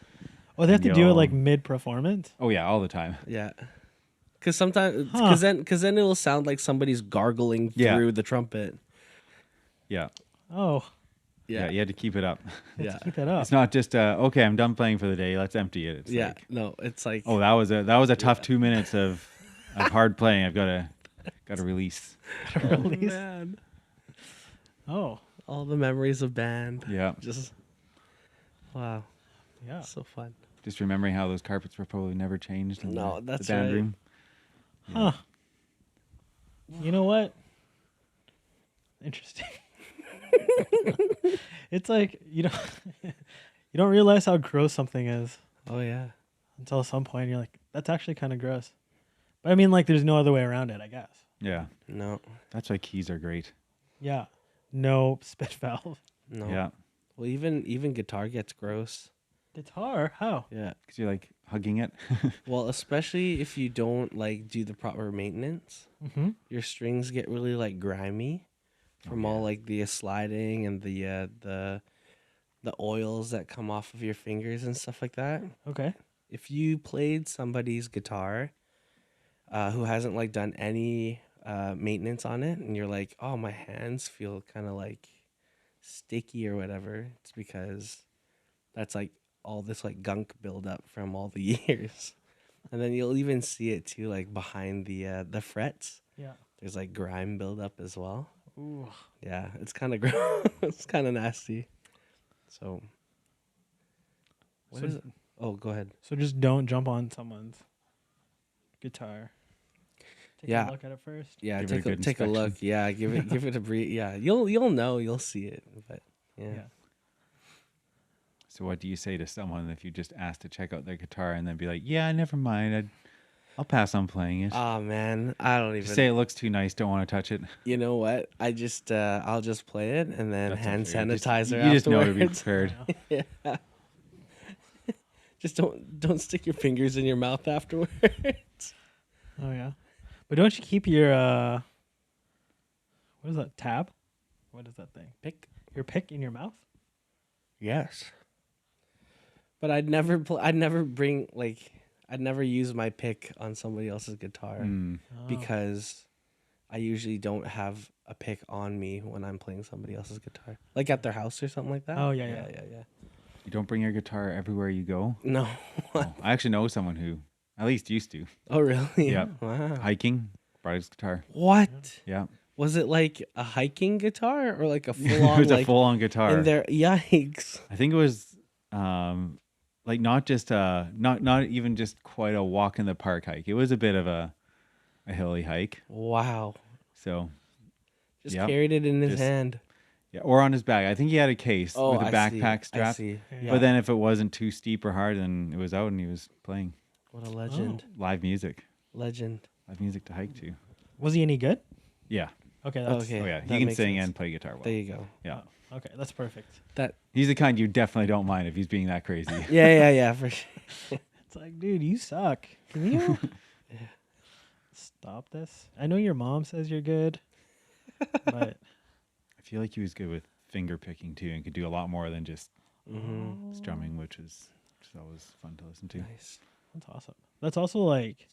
[SPEAKER 4] Oh, they have to do it
[SPEAKER 6] Yo.
[SPEAKER 4] like mid-performance?
[SPEAKER 6] Oh yeah, all the time.
[SPEAKER 5] Yeah. Because sometimes,
[SPEAKER 4] Huh.
[SPEAKER 5] because then it'll sound like somebody's gargling
[SPEAKER 6] Yeah.
[SPEAKER 5] through the trumpet.
[SPEAKER 6] Yeah.
[SPEAKER 4] Oh,
[SPEAKER 6] Yeah, you had to keep it up.
[SPEAKER 5] Yeah.
[SPEAKER 4] keep it up.
[SPEAKER 6] It's not just okay, I'm done playing for the day. Let's empty it. It's
[SPEAKER 5] Yeah.
[SPEAKER 6] like,
[SPEAKER 5] No, it's like,
[SPEAKER 6] oh, that was a tough 2 minutes of hard playing. I've got to release.
[SPEAKER 4] Release.
[SPEAKER 5] man.
[SPEAKER 4] Oh,
[SPEAKER 5] All the memories of band.
[SPEAKER 6] Yeah,
[SPEAKER 5] Just, wow.
[SPEAKER 4] yeah.
[SPEAKER 5] So fun.
[SPEAKER 6] just remembering how those carpets were probably never changed in
[SPEAKER 5] No,
[SPEAKER 6] the
[SPEAKER 5] that's
[SPEAKER 6] band
[SPEAKER 5] right.
[SPEAKER 6] room.
[SPEAKER 4] Huh. You know what? Interesting. It's like you don't realize how gross something is
[SPEAKER 5] Oh, yeah.
[SPEAKER 4] until some point you're like, that's actually kind of gross. But I mean, like, there's no other way around it, I guess.
[SPEAKER 6] Yeah,
[SPEAKER 5] No.
[SPEAKER 6] that's why keys are great.
[SPEAKER 4] Yeah. No spit valve.
[SPEAKER 5] No.
[SPEAKER 6] Yeah,
[SPEAKER 5] Well, even guitar gets gross.
[SPEAKER 4] Guitar? How?
[SPEAKER 5] Yeah.
[SPEAKER 6] because you're like hugging it.
[SPEAKER 5] Well, especially if you don't like do the proper maintenance,
[SPEAKER 4] Mm-hmm.
[SPEAKER 5] your strings get really like grimy from all like the sliding and the oils that come off of your fingers and stuff like that.
[SPEAKER 4] Okay.
[SPEAKER 5] If you played somebody's guitar who hasn't like done any maintenance on it, and you're like, oh, my hands feel kind of like sticky or whatever, it's because that's like all this like gunk buildup from all the years. And then you'll even see it too, like behind the frets.
[SPEAKER 4] Yeah.
[SPEAKER 5] There's like grime buildup as well.
[SPEAKER 4] Ooh.
[SPEAKER 5] Yeah, it's kind of gross. It's kind of nasty. So, what
[SPEAKER 4] So-
[SPEAKER 5] is it? Oh, go ahead.
[SPEAKER 4] So just don't jump on someone's guitar. Take
[SPEAKER 5] Yeah.
[SPEAKER 4] a look at it first.
[SPEAKER 5] Yeah,
[SPEAKER 6] Give it a
[SPEAKER 5] take a
[SPEAKER 6] good
[SPEAKER 5] take a look.
[SPEAKER 6] inspection.
[SPEAKER 5] Yeah, give it a breathe. Yeah, you'll know, you'll see it. But yeah.
[SPEAKER 4] Yeah.
[SPEAKER 6] So what do you say to someone if you just ask to check out their guitar and then be like, yeah, never mind, I'll pass on playing it.
[SPEAKER 5] Oh man, I don't even
[SPEAKER 6] Just say it looks too nice, don't want to touch it.
[SPEAKER 5] You know what? I just I'll just play it and then
[SPEAKER 6] That's
[SPEAKER 5] hand
[SPEAKER 6] unfair.
[SPEAKER 5] sanitizer.
[SPEAKER 6] You just know to be
[SPEAKER 5] afterwards.
[SPEAKER 6] prepared.
[SPEAKER 5] Yeah. Just don't stick your fingers in your mouth afterwards.
[SPEAKER 4] Oh yeah. But don't you keep your what is that? Tab? What is that thing?
[SPEAKER 5] Pick.
[SPEAKER 4] Your pick in your mouth?
[SPEAKER 5] Yes. But I'd never I'd never bring like I'd never use my pick on somebody else's guitar
[SPEAKER 6] Mm.
[SPEAKER 4] Oh.
[SPEAKER 5] because I usually don't have a pick on me when I'm playing somebody else's guitar, like at their house or something like that.
[SPEAKER 4] Oh, yeah.
[SPEAKER 5] yeah.
[SPEAKER 6] You don't bring your guitar everywhere you go?
[SPEAKER 5] No.
[SPEAKER 6] Oh, I actually know someone who at least used to.
[SPEAKER 5] Oh really?
[SPEAKER 6] Yeah.
[SPEAKER 5] Wow.
[SPEAKER 6] Hiking, brought his guitar.
[SPEAKER 5] What?
[SPEAKER 6] Yeah.
[SPEAKER 5] Was it like a hiking guitar or like a full
[SPEAKER 6] It
[SPEAKER 5] on
[SPEAKER 6] was
[SPEAKER 5] like
[SPEAKER 6] a full on guitar.
[SPEAKER 5] in there? Yikes.
[SPEAKER 6] I think it was like not just not even just quite a walk in the park hike. It was a bit of a hilly hike.
[SPEAKER 5] Wow.
[SPEAKER 6] So
[SPEAKER 5] Just
[SPEAKER 6] Yep.
[SPEAKER 5] carried it in his
[SPEAKER 6] Just-
[SPEAKER 5] hand.
[SPEAKER 6] yeah, or on his back. I think he had a case with a
[SPEAKER 5] I
[SPEAKER 6] backpack
[SPEAKER 5] see.
[SPEAKER 6] strap.
[SPEAKER 5] I see.
[SPEAKER 4] Yeah.
[SPEAKER 6] But then if it wasn't too steep or hard, then it was out and he was playing
[SPEAKER 5] What a legend.
[SPEAKER 6] live music.
[SPEAKER 5] Legend.
[SPEAKER 6] Live music to hike to.
[SPEAKER 4] Was he any good?
[SPEAKER 6] Yeah.
[SPEAKER 4] Okay, that's
[SPEAKER 5] Okay.
[SPEAKER 6] Oh yeah.
[SPEAKER 5] that
[SPEAKER 6] He can
[SPEAKER 5] makes
[SPEAKER 6] sing
[SPEAKER 5] sense.
[SPEAKER 6] and play guitar well.
[SPEAKER 5] There you go.
[SPEAKER 6] Yeah.
[SPEAKER 4] okay, that's perfect.
[SPEAKER 5] That
[SPEAKER 6] He's the kind you definitely don't mind if he's being that crazy.
[SPEAKER 5] yeah, for sure.
[SPEAKER 4] It's like, dude, you suck. Can you stop this? I know your mom says you're good, but
[SPEAKER 6] I feel like he was good with finger picking too and could do a lot more than just
[SPEAKER 5] Mm-hmm.
[SPEAKER 6] strumming, which is always fun to listen to.
[SPEAKER 5] Nice.
[SPEAKER 4] that's awesome. That's also like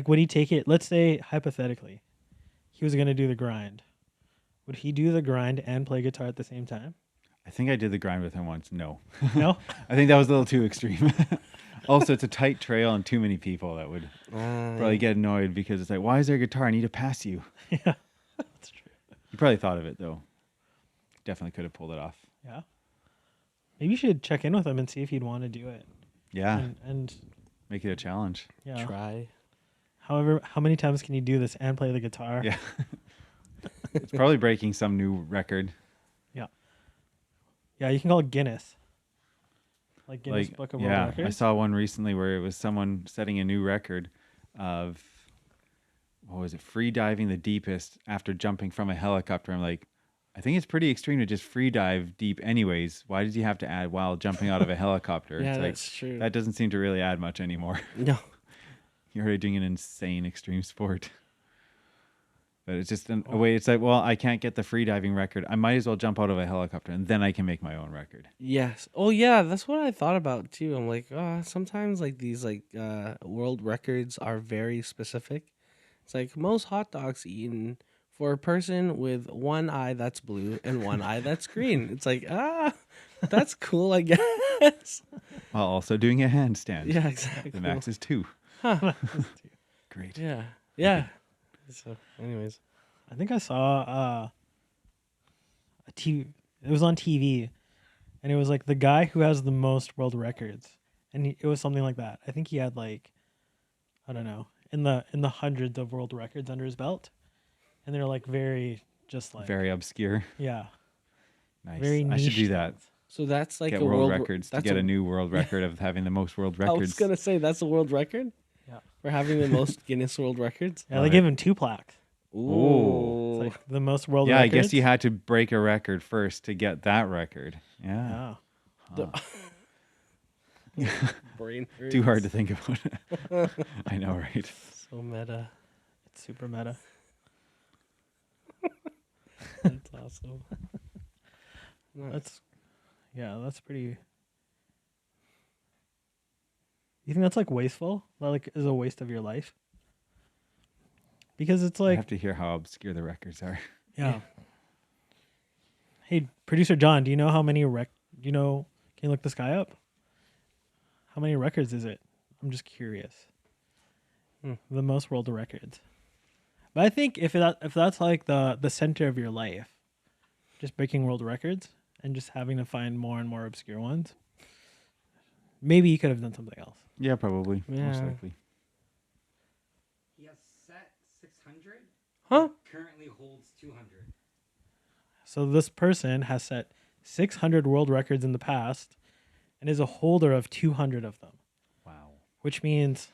[SPEAKER 4] would he take it? Let's say hypothetically, he was gonna do the grind. Would he do the grind and play guitar at the same time?
[SPEAKER 6] I think I did the grind with him once. No.
[SPEAKER 4] No.
[SPEAKER 6] I think that was a little too extreme. Also, it's a tight trail and too many people that would probably get annoyed because it's like, why is there a guitar? I need to pass you.
[SPEAKER 4] Yeah, that's true.
[SPEAKER 6] He probably thought of it though. Definitely could have pulled it off.
[SPEAKER 4] Yeah. Maybe you should check in with him and see if he'd want to do it.
[SPEAKER 6] Yeah.
[SPEAKER 4] And
[SPEAKER 6] Make it a challenge.
[SPEAKER 4] yeah.
[SPEAKER 5] Try.
[SPEAKER 4] However, how many times can you do this and play the guitar?
[SPEAKER 6] Yeah. It's probably breaking some new record.
[SPEAKER 4] Yeah, you can call it Guinness. Like Guinness
[SPEAKER 6] Like,
[SPEAKER 4] Book of World
[SPEAKER 6] yeah,
[SPEAKER 4] Records.
[SPEAKER 6] I saw one recently where it was someone setting a new record of, what was it, free diving the deepest after jumping from a helicopter. I'm like, I think it's pretty extreme to just free dive deep anyways. Why did you have to add while jumping out of a helicopter?
[SPEAKER 5] Yeah,
[SPEAKER 6] It's like,
[SPEAKER 5] that's true.
[SPEAKER 6] that doesn't seem to really add much anymore.
[SPEAKER 5] No.
[SPEAKER 6] You're already doing an insane extreme sport. But it's just a way. It's like, well, I can't get the free diving record. I might as well jump out of a helicopter and then I can make my own record.
[SPEAKER 5] Yes. Oh yeah, that's what I thought about too. I'm like, sometimes like these world records are very specific. It's like most hot dogs eaten for a person with one eye that's blue and one eye that's green. It's like, that's cool, I guess.
[SPEAKER 6] While also doing a handstand.
[SPEAKER 5] Yeah, exactly.
[SPEAKER 6] The max is 2.
[SPEAKER 5] Huh.
[SPEAKER 6] Great.
[SPEAKER 5] Yeah. Yeah. So, anyways.
[SPEAKER 4] I think I saw a TV. It was on TV, and it was like the guy who has the most world records, and it was something like that. I think he had like, I don't know, in the hundreds of world records under his belt, and they're like very just like
[SPEAKER 6] Very obscure.
[SPEAKER 4] yeah,
[SPEAKER 6] Nice.
[SPEAKER 4] very
[SPEAKER 6] I should
[SPEAKER 4] niche
[SPEAKER 6] do that.
[SPEAKER 5] So that's like
[SPEAKER 6] Get
[SPEAKER 5] a
[SPEAKER 6] world
[SPEAKER 5] world
[SPEAKER 6] records to
[SPEAKER 5] that's
[SPEAKER 6] get a new world record of having the most world
[SPEAKER 5] I was
[SPEAKER 6] records.
[SPEAKER 5] gonna say that's a world record.
[SPEAKER 4] Yeah.
[SPEAKER 5] For having the most Guinness World Records.
[SPEAKER 4] Yeah,
[SPEAKER 6] Love
[SPEAKER 4] they
[SPEAKER 6] it.
[SPEAKER 4] give him 2 plaques.
[SPEAKER 5] Ooh.
[SPEAKER 4] It's like the most world
[SPEAKER 6] Yeah, I
[SPEAKER 4] records.
[SPEAKER 6] guess you had to break a record first to get that record. Yeah.
[SPEAKER 4] Yeah.
[SPEAKER 5] Brain
[SPEAKER 6] Too hard to
[SPEAKER 5] hurts.
[SPEAKER 6] think about. I know, right?
[SPEAKER 5] So meta.
[SPEAKER 4] It's super meta.
[SPEAKER 5] That's awesome. Nice.
[SPEAKER 4] That's pretty. You think that's like wasteful? That like is a waste of your life? Because it's
[SPEAKER 6] I
[SPEAKER 4] like
[SPEAKER 6] have to hear how obscure the records are.
[SPEAKER 4] yeah. Hey, producer John, do you know how many can you look this guy up? How many records is it? I'm just curious. The most world records. But I think if that's like the center of your life, just breaking world records and just having to find more and more obscure ones, maybe you could have done something else.
[SPEAKER 6] Yeah, probably. Most
[SPEAKER 5] Yeah.
[SPEAKER 6] likely.
[SPEAKER 1] He has set 600.
[SPEAKER 5] Huh?
[SPEAKER 1] Currently holds 200.
[SPEAKER 4] So this person has set 600 world records in the past and is a holder of 200 of them,
[SPEAKER 6] Wow.
[SPEAKER 4] which means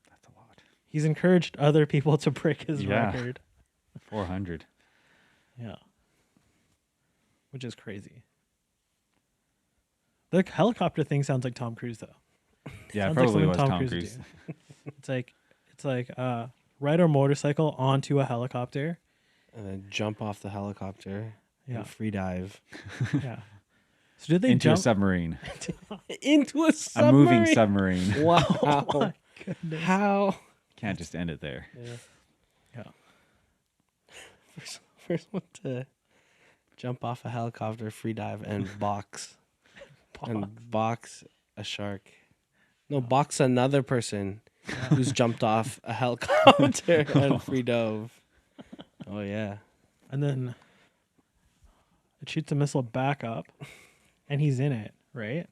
[SPEAKER 6] That's a lot.
[SPEAKER 4] he's encouraged other people to break his
[SPEAKER 6] Yeah.
[SPEAKER 4] record.
[SPEAKER 6] 400.
[SPEAKER 4] Yeah. Which is crazy. The helicopter thing sounds like Tom Cruise though.
[SPEAKER 6] Yeah,
[SPEAKER 4] Sounds like
[SPEAKER 6] probably
[SPEAKER 4] something
[SPEAKER 6] was
[SPEAKER 4] Tom
[SPEAKER 6] Tom
[SPEAKER 4] Cruise
[SPEAKER 6] Cruise.
[SPEAKER 4] would do. It's like ride a motorcycle onto a helicopter.
[SPEAKER 5] And then jump off the helicopter
[SPEAKER 4] Yeah.
[SPEAKER 5] and free dive
[SPEAKER 4] Yeah. So did they
[SPEAKER 6] Into a
[SPEAKER 4] jump
[SPEAKER 6] submarine.
[SPEAKER 5] into a
[SPEAKER 6] A
[SPEAKER 5] submarine.
[SPEAKER 6] moving submarine.
[SPEAKER 5] Wow.
[SPEAKER 4] Oh my goodness.
[SPEAKER 5] How?
[SPEAKER 6] Can't just end it there.
[SPEAKER 4] Yeah.
[SPEAKER 5] First one to jump off a helicopter, free dive, and box a shark. No, box another person who's jumped off a helicopter and free dove. Oh yeah.
[SPEAKER 4] And then it shoots a missile back up and he's in it, right?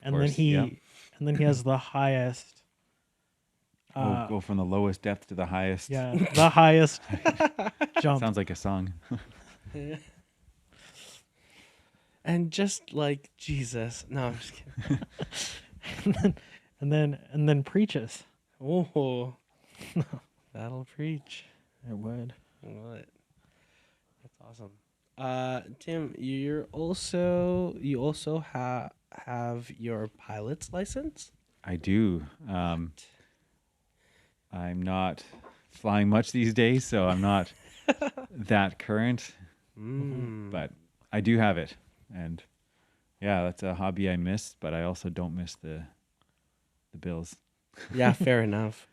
[SPEAKER 4] And then
[SPEAKER 6] course, yeah.
[SPEAKER 4] and then he has the highest
[SPEAKER 6] Go from the lowest depth to the highest.
[SPEAKER 4] the highest jump.
[SPEAKER 6] Sounds like a song.
[SPEAKER 5] And just like Jesus. No, I'm just kidding.
[SPEAKER 4] and then preaches.
[SPEAKER 5] Oh, that'll preach.
[SPEAKER 4] It would.
[SPEAKER 5] What? That's awesome. Tim, you also have your pilot's license.
[SPEAKER 6] I do. I'm not flying much these days, so I'm not that current. But I do have it. And yeah, that's a hobby I miss, but I also don't miss the bills.
[SPEAKER 5] Yeah, fair enough.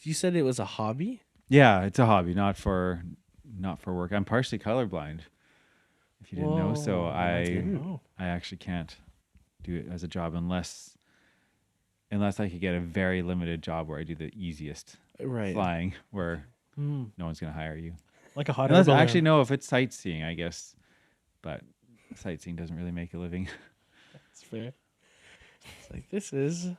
[SPEAKER 5] You said it was a hobby.
[SPEAKER 6] Yeah, it's a hobby, not for work. I'm partially colorblind, if you didn't know. So
[SPEAKER 5] Whoa, I didn't
[SPEAKER 4] know.
[SPEAKER 6] I actually can't do it as a job unless I could get a very limited job where I do the easiest
[SPEAKER 5] Right.
[SPEAKER 6] flying, where no one's gonna hire you.
[SPEAKER 4] Like a hot air
[SPEAKER 6] Unless
[SPEAKER 4] balloon.
[SPEAKER 6] actually no, if it's sightseeing, I guess. But sightseeing doesn't really make a living.
[SPEAKER 5] That's fair. It's like this is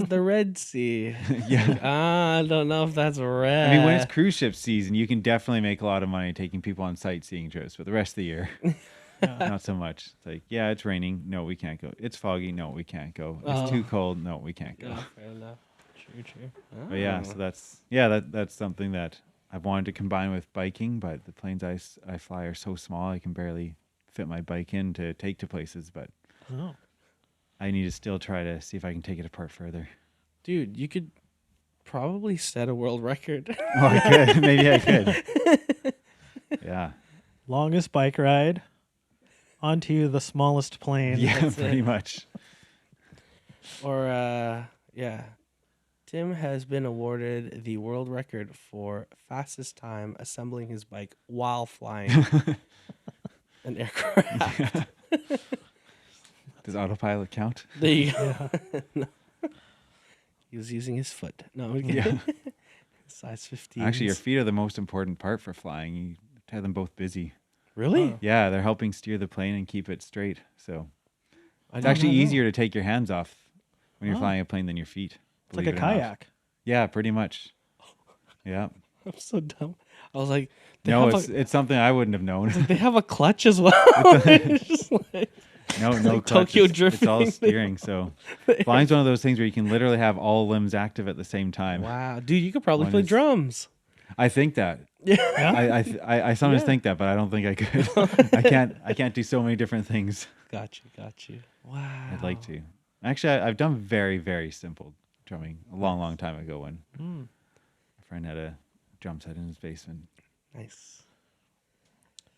[SPEAKER 5] the Red Sea.
[SPEAKER 6] Yeah.
[SPEAKER 5] I don't know if that's red.
[SPEAKER 6] I mean, when it's cruise ship season, you can definitely make a lot of money taking people on sightseeing trips. But the rest of the year, not so much. It's like, yeah, it's raining. No, we can't go. It's foggy. No, we can't go. It's too cold. No, we can't go.
[SPEAKER 5] Yeah, fair enough.
[SPEAKER 4] True.
[SPEAKER 6] But yeah, so that's something that I've wanted to combine with biking, but the planes I fly are so small I can barely fit my bike in to take to places. But
[SPEAKER 4] Oh.
[SPEAKER 6] I need to still try to see if I can take it apart further.
[SPEAKER 5] Dude, you could probably set a world record.
[SPEAKER 6] Oh, I could. Maybe I could. Yeah.
[SPEAKER 4] Longest bike ride onto the smallest plane.
[SPEAKER 6] Yeah,
[SPEAKER 5] That's
[SPEAKER 6] pretty
[SPEAKER 5] it.
[SPEAKER 6] much.
[SPEAKER 5] Or, yeah. Tim has been awarded the world record for fastest time assembling his bike while flying an aircraft.
[SPEAKER 6] Does autopilot count?
[SPEAKER 5] There you go.
[SPEAKER 4] Yeah.
[SPEAKER 5] No. He was using his foot. No, I'm kidding.
[SPEAKER 6] Yeah.
[SPEAKER 5] Size 15.
[SPEAKER 6] Actually, your feet are the most important part for flying. You have them both busy.
[SPEAKER 5] Really?
[SPEAKER 4] Oh.
[SPEAKER 6] Yeah, they're helping steer the plane and keep it straight. So
[SPEAKER 5] I
[SPEAKER 6] it's
[SPEAKER 5] did
[SPEAKER 6] actually
[SPEAKER 5] not know.
[SPEAKER 6] easier to take your hands off when you're
[SPEAKER 4] Oh.
[SPEAKER 6] flying a plane than your feet.
[SPEAKER 4] It's like a
[SPEAKER 6] believe it or not.
[SPEAKER 4] kayak.
[SPEAKER 6] Yeah, pretty much. Yeah.
[SPEAKER 5] I'm so dumb. I was like,
[SPEAKER 6] No,
[SPEAKER 5] have
[SPEAKER 6] it's something I wouldn't have known.
[SPEAKER 5] they have a clutch as well. It's just like,
[SPEAKER 6] No,
[SPEAKER 5] It's
[SPEAKER 6] no
[SPEAKER 5] like
[SPEAKER 6] clutch.
[SPEAKER 5] Tokyo
[SPEAKER 6] It's all
[SPEAKER 5] drifting.
[SPEAKER 6] steering. So flying's one of those things where you can literally have all limbs active at the same time.
[SPEAKER 5] wow, dude, you could probably
[SPEAKER 6] One
[SPEAKER 5] play
[SPEAKER 6] is-
[SPEAKER 5] drums.
[SPEAKER 6] I think that.
[SPEAKER 5] Yeah.
[SPEAKER 4] Yeah.
[SPEAKER 6] I sometimes
[SPEAKER 5] Yeah.
[SPEAKER 6] think that, but I don't think I could. I can't do so many different things.
[SPEAKER 5] Got you. Wow.
[SPEAKER 6] I'd like to. Actually, I've done very, very simple drumming a long time ago when
[SPEAKER 4] Mm.
[SPEAKER 6] a friend had a drum set in his basement.
[SPEAKER 5] Nice.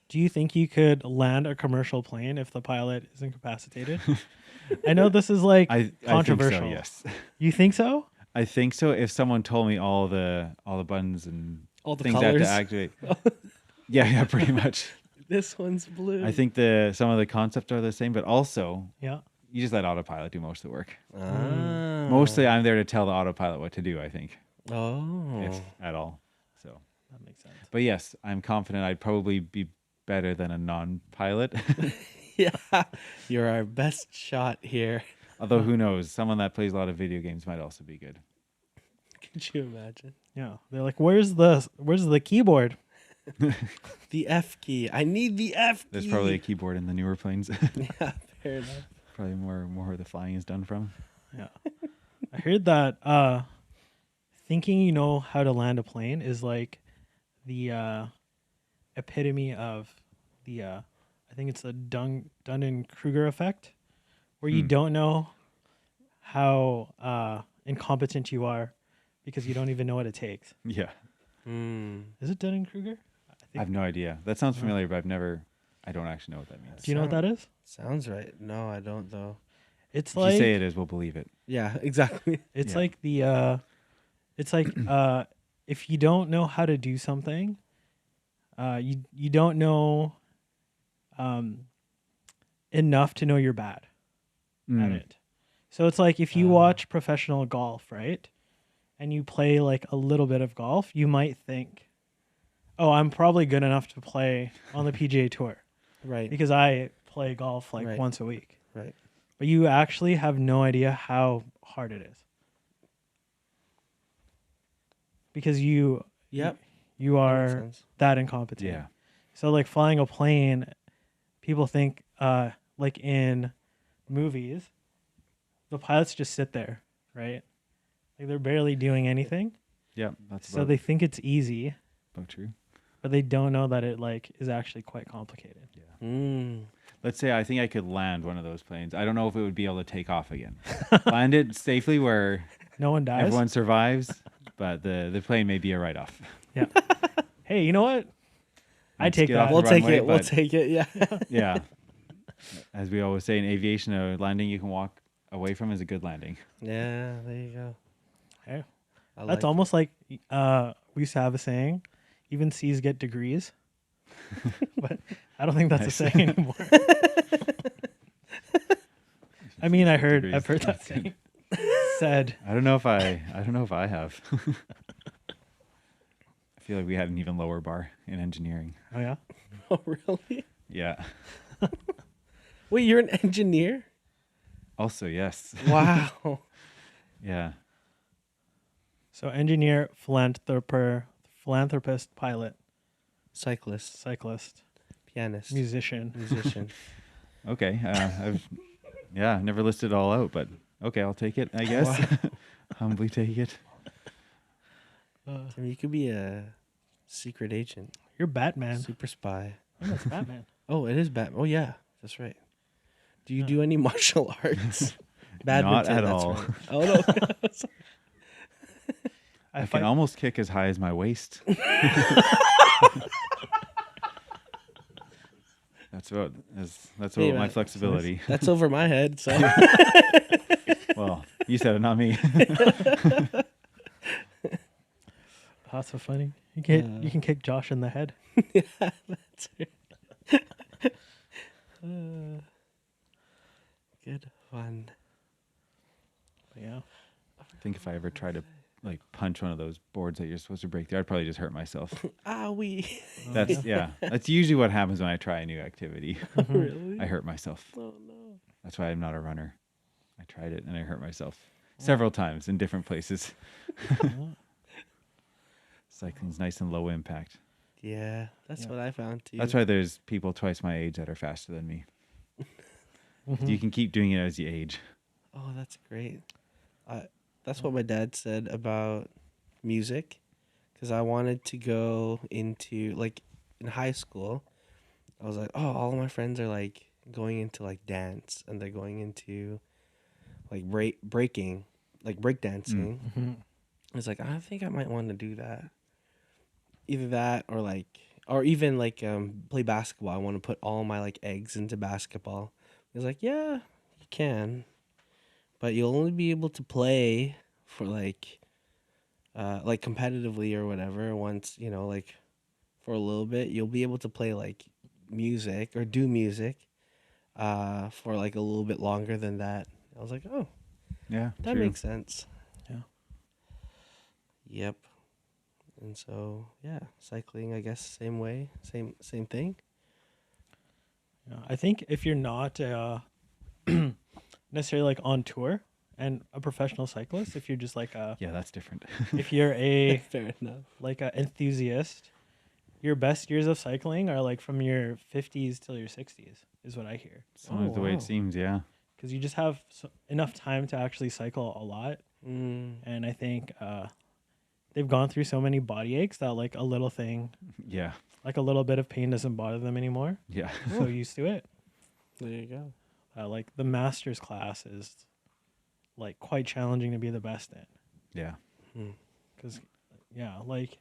[SPEAKER 4] Do you think you could land a commercial plane if the pilot is incapacitated? I know this is like
[SPEAKER 6] I
[SPEAKER 4] controversial.
[SPEAKER 6] think so, yes.
[SPEAKER 4] You think so?
[SPEAKER 6] I think so. If someone told me all the buttons and
[SPEAKER 5] All the
[SPEAKER 6] things I have
[SPEAKER 5] colors.
[SPEAKER 6] to activate. Yeah, pretty much.
[SPEAKER 5] This one's blue.
[SPEAKER 6] I think some of the concepts are the same, but also
[SPEAKER 4] Yeah.
[SPEAKER 6] you just let autopilot do most of the work.
[SPEAKER 5] Ah.
[SPEAKER 6] Mostly, I'm there to tell the autopilot what to do. I think,
[SPEAKER 5] Oh.
[SPEAKER 6] if at all. So,
[SPEAKER 4] That makes sense.
[SPEAKER 6] but yes, I'm confident I'd probably be better than a non-pilot.
[SPEAKER 5] Yeah. You're our best shot here.
[SPEAKER 6] Although who knows? Someone that plays a lot of video games might also be good.
[SPEAKER 5] Could you imagine?
[SPEAKER 4] Yeah. They're like, where's the keyboard?
[SPEAKER 5] The F key. I need the F key.
[SPEAKER 6] There's probably a keyboard in the newer planes.
[SPEAKER 5] Yeah, fair enough.
[SPEAKER 6] Probably more where the flying is done from.
[SPEAKER 4] Yeah. I heard that thinking you know how to land a plane is like the epitome of the I think it's the Dunning-Kruger effect, where you don't know how incompetent you are because you don't even know what it takes.
[SPEAKER 6] Yeah,
[SPEAKER 5] Mm.
[SPEAKER 4] Is it Dunning-Kruger?
[SPEAKER 6] I have no idea. That sounds familiar, but I don't actually know what that means.
[SPEAKER 4] Do you know what that is?
[SPEAKER 5] Sounds right. No, I don't though.
[SPEAKER 4] It's
[SPEAKER 6] If
[SPEAKER 4] like
[SPEAKER 6] you say it is, we'll believe it.
[SPEAKER 5] Yeah, exactly.
[SPEAKER 4] it's
[SPEAKER 6] Yeah.
[SPEAKER 4] like the it's like if you don't know how to do something, you don't know enough to know you're bad at
[SPEAKER 6] Mm.
[SPEAKER 4] it. So it's like if you watch professional golf, right? And you play like a little bit of golf, you might think, "Oh, I'm probably good enough to play on the PGA Tour
[SPEAKER 5] Right.
[SPEAKER 4] because I play golf like
[SPEAKER 5] Right.
[SPEAKER 4] once a week."
[SPEAKER 5] Right.
[SPEAKER 4] But you actually have no idea how hard it is. Because you
[SPEAKER 5] Yep.
[SPEAKER 4] you
[SPEAKER 5] Makes
[SPEAKER 4] are
[SPEAKER 5] sense.
[SPEAKER 4] that incompetent.
[SPEAKER 6] Yeah.
[SPEAKER 4] So like flying a plane, people think like in movies, the pilots just sit there, right? Like they're barely doing anything.
[SPEAKER 6] Yeah, that's
[SPEAKER 4] So they think it's easy,
[SPEAKER 6] about true.
[SPEAKER 4] but they don't know that it like is actually quite complicated.
[SPEAKER 5] Mm.
[SPEAKER 6] Let's say I think I could land one of those planes. I don't know if it would be able to take off again. Land it safely where
[SPEAKER 4] No one dies.
[SPEAKER 6] everyone survives, but the plane may be a write-off.
[SPEAKER 4] Yeah. Hey, you know what? I
[SPEAKER 6] Let's
[SPEAKER 4] take
[SPEAKER 6] get off
[SPEAKER 4] that.
[SPEAKER 6] the
[SPEAKER 5] We'll take
[SPEAKER 6] runway,
[SPEAKER 5] it. We'll
[SPEAKER 6] but-
[SPEAKER 5] take it. Yeah.
[SPEAKER 6] Yeah. As we always say in aviation, a landing you can walk away from is a good landing.
[SPEAKER 5] Yeah. There you go.
[SPEAKER 4] Hey,
[SPEAKER 5] I
[SPEAKER 4] that's
[SPEAKER 5] like
[SPEAKER 4] almost like we used to have a saying, even C's get degrees. But I don't think that's a
[SPEAKER 6] Nice.
[SPEAKER 4] saying anymore. I mean, I've heard
[SPEAKER 6] Degrees.
[SPEAKER 4] that
[SPEAKER 6] That's good.
[SPEAKER 4] saying said.
[SPEAKER 6] I don't know if I have. I feel like we had an even lower bar in engineering.
[SPEAKER 4] Oh yeah.
[SPEAKER 5] Oh, really?
[SPEAKER 6] Yeah.
[SPEAKER 5] Wait, you're an engineer?
[SPEAKER 6] Also, yes.
[SPEAKER 5] Wow.
[SPEAKER 6] Yeah.
[SPEAKER 4] So engineer, philanthropist, pilot,
[SPEAKER 5] Cyclist,
[SPEAKER 4] cyclist,
[SPEAKER 5] pianist,
[SPEAKER 4] musician.
[SPEAKER 5] musician.
[SPEAKER 6] Okay. I've never listed it all out, but okay, I'll take it, I guess. Humbly take it.
[SPEAKER 5] I mean, you could be a Secret agent.
[SPEAKER 4] You're Batman.
[SPEAKER 5] Super spy.
[SPEAKER 4] I think that's Batman.
[SPEAKER 5] Oh, it is Batman. Oh, yeah. That's right. Do you do any martial arts?
[SPEAKER 6] Not at
[SPEAKER 5] that's
[SPEAKER 6] all.
[SPEAKER 5] right. Oh, no.
[SPEAKER 6] I can almost kick as high as my waist. That's about
[SPEAKER 5] Hey,
[SPEAKER 6] my
[SPEAKER 5] man.
[SPEAKER 6] flexibility.
[SPEAKER 5] That's over my head. So
[SPEAKER 6] Well, you said it, not me.
[SPEAKER 4] That's so funny. You can kick Josh in the head.
[SPEAKER 5] yeah, that's it. Good fun.
[SPEAKER 4] But yeah.
[SPEAKER 6] I think if I ever try to like punch one of those boards that you're supposed to break through, I'd probably just hurt myself.
[SPEAKER 5] Owie.
[SPEAKER 6] That's usually what happens when I try a new activity.
[SPEAKER 5] Really?
[SPEAKER 6] I hurt myself.
[SPEAKER 5] Oh, no.
[SPEAKER 6] That's why I'm not a runner. I tried it and I hurt myself several times in different places. Cycling's nice and low impact.
[SPEAKER 5] Yeah, that's what I found too.
[SPEAKER 6] That's why there's people twice my age that are faster than me. You can keep doing it as you age.
[SPEAKER 5] Oh, that's great. That's what my dad said about music, because I wanted to go into, like, in high school, I was like, oh, all of my friends are, like, going into, like, dance, and they're going into, like, breaking, like, breakdancing. I was like, I think I might want to do that. Either that or even, like, play basketball. I want to put all my, like, eggs into basketball. He was like, yeah, you can. But you'll only be able to play for like competitively or whatever once, like for a little bit. You'll be able to play like music or do music for like a little bit longer than that. I was like, oh,
[SPEAKER 6] Yeah,
[SPEAKER 5] that
[SPEAKER 6] true.
[SPEAKER 5] makes sense.
[SPEAKER 4] Yeah.
[SPEAKER 5] Yep. And so, yeah, cycling, I guess, same way, same thing.
[SPEAKER 4] Yeah. I think if you're not necessarily like on tour and a professional cyclist, if you're just like
[SPEAKER 6] Yeah, that's different.
[SPEAKER 4] if you're a
[SPEAKER 5] Fair enough.
[SPEAKER 4] like an enthusiast, your best years of cycling are like from your 50s till your 60s is what I hear,
[SPEAKER 6] Sometimes the way
[SPEAKER 5] wow.
[SPEAKER 6] it seems, yeah.
[SPEAKER 4] because you just have enough time to actually cycle a lot. And I think they've gone through so many body aches that like a little thing,
[SPEAKER 6] Yeah.
[SPEAKER 4] like a little bit of pain doesn't bother them anymore.
[SPEAKER 6] Yeah.
[SPEAKER 4] So used to it.
[SPEAKER 5] There you go.
[SPEAKER 4] Like the master's class is like quite challenging to be the best in.
[SPEAKER 6] Yeah.
[SPEAKER 4] Because like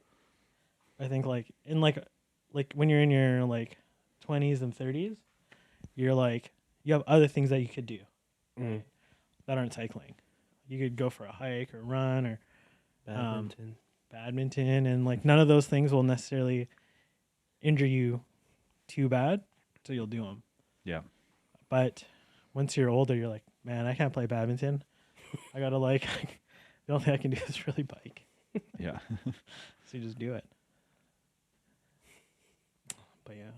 [SPEAKER 4] I think like in like when you're in your like 20s and 30s, you're like you have other things that you could do right, that aren't cycling. You could go for a hike or run or badminton, and like none of those things will necessarily injure you too bad, so you'll do them.
[SPEAKER 6] Yeah.
[SPEAKER 4] But once you're older, you're like, man, I can't play badminton. I gotta like the only thing I can do is really bike.
[SPEAKER 6] Yeah.
[SPEAKER 4] So you just do it. But yeah,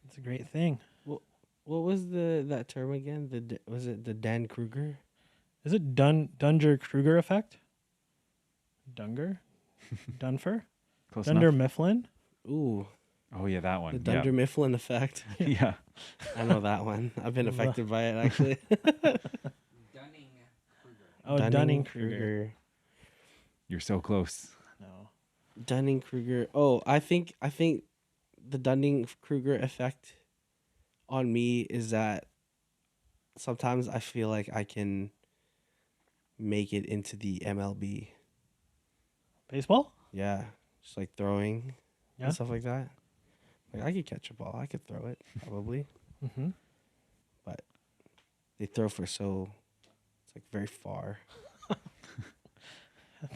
[SPEAKER 4] it's a great thing.
[SPEAKER 5] What was that term again? Was it the Dan Kruger?
[SPEAKER 4] Is it Dunger-Kruger effect? Dunfer?
[SPEAKER 6] Close
[SPEAKER 4] Dunder
[SPEAKER 6] enough.
[SPEAKER 4] Mifflin?
[SPEAKER 5] Ooh,
[SPEAKER 6] the that one.
[SPEAKER 5] the Dunder Mifflin effect.
[SPEAKER 6] Yeah.
[SPEAKER 5] I know that one. I've been affected by it actually.
[SPEAKER 4] Oh, Dunning-Kruger.
[SPEAKER 6] You're so close.
[SPEAKER 4] No.
[SPEAKER 5] Dunning-Kruger. Oh, I think the Dunning-Kruger effect on me is that sometimes I feel like I can make it into the MLB.
[SPEAKER 4] Baseball?
[SPEAKER 5] Yeah, just like throwing
[SPEAKER 4] Yeah.
[SPEAKER 5] and stuff like that. Like I could catch a ball, I could throw it probably,
[SPEAKER 4] Mm-hmm.
[SPEAKER 5] but they throw for it's like very far.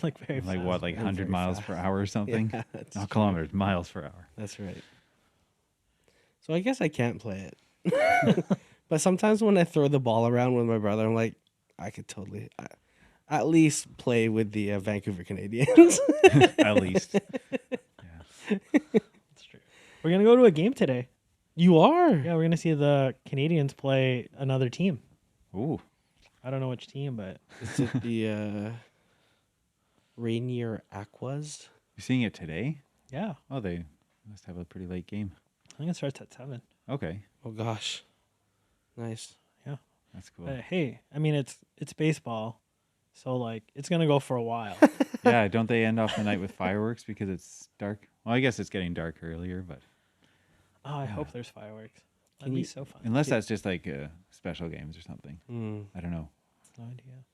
[SPEAKER 4] Like very
[SPEAKER 6] Like
[SPEAKER 4] fast.
[SPEAKER 6] what, like
[SPEAKER 5] And
[SPEAKER 6] 100
[SPEAKER 5] very
[SPEAKER 6] miles
[SPEAKER 5] fast.
[SPEAKER 6] per hour or something?
[SPEAKER 5] Yeah, that's
[SPEAKER 6] Not
[SPEAKER 5] true.
[SPEAKER 6] kilometers, miles per hour.
[SPEAKER 5] That's right. So I guess I can't play it. But sometimes when I throw the ball around with my brother, I'm like, I could totally at least play with the Vancouver Canadians.
[SPEAKER 6] At least. Yeah.
[SPEAKER 4] That's true. We're gonna go to a game today.
[SPEAKER 5] You are?
[SPEAKER 4] Yeah, we're gonna see the Canadians play another team.
[SPEAKER 6] Ooh.
[SPEAKER 4] I don't know which team, but
[SPEAKER 5] Is it the Rainier Aquas?
[SPEAKER 6] You're seeing it today?
[SPEAKER 4] yeah,
[SPEAKER 6] Oh, they must have a pretty late game.
[SPEAKER 4] I think it starts at 7.
[SPEAKER 6] Okay.
[SPEAKER 5] Oh gosh. Nice.
[SPEAKER 6] That's cool.
[SPEAKER 4] But hey, I mean it's baseball, so like it's gonna go for a while.
[SPEAKER 6] Yeah, don't they end off the night with fireworks because it's dark? Well, I guess it's getting dark earlier, but
[SPEAKER 4] Oh, I hope there's fireworks. That'd
[SPEAKER 5] Can
[SPEAKER 4] be
[SPEAKER 5] you-
[SPEAKER 4] so fun.
[SPEAKER 6] unless that's just like special games or something.
[SPEAKER 5] Mm.
[SPEAKER 6] I don't know.
[SPEAKER 4] No idea.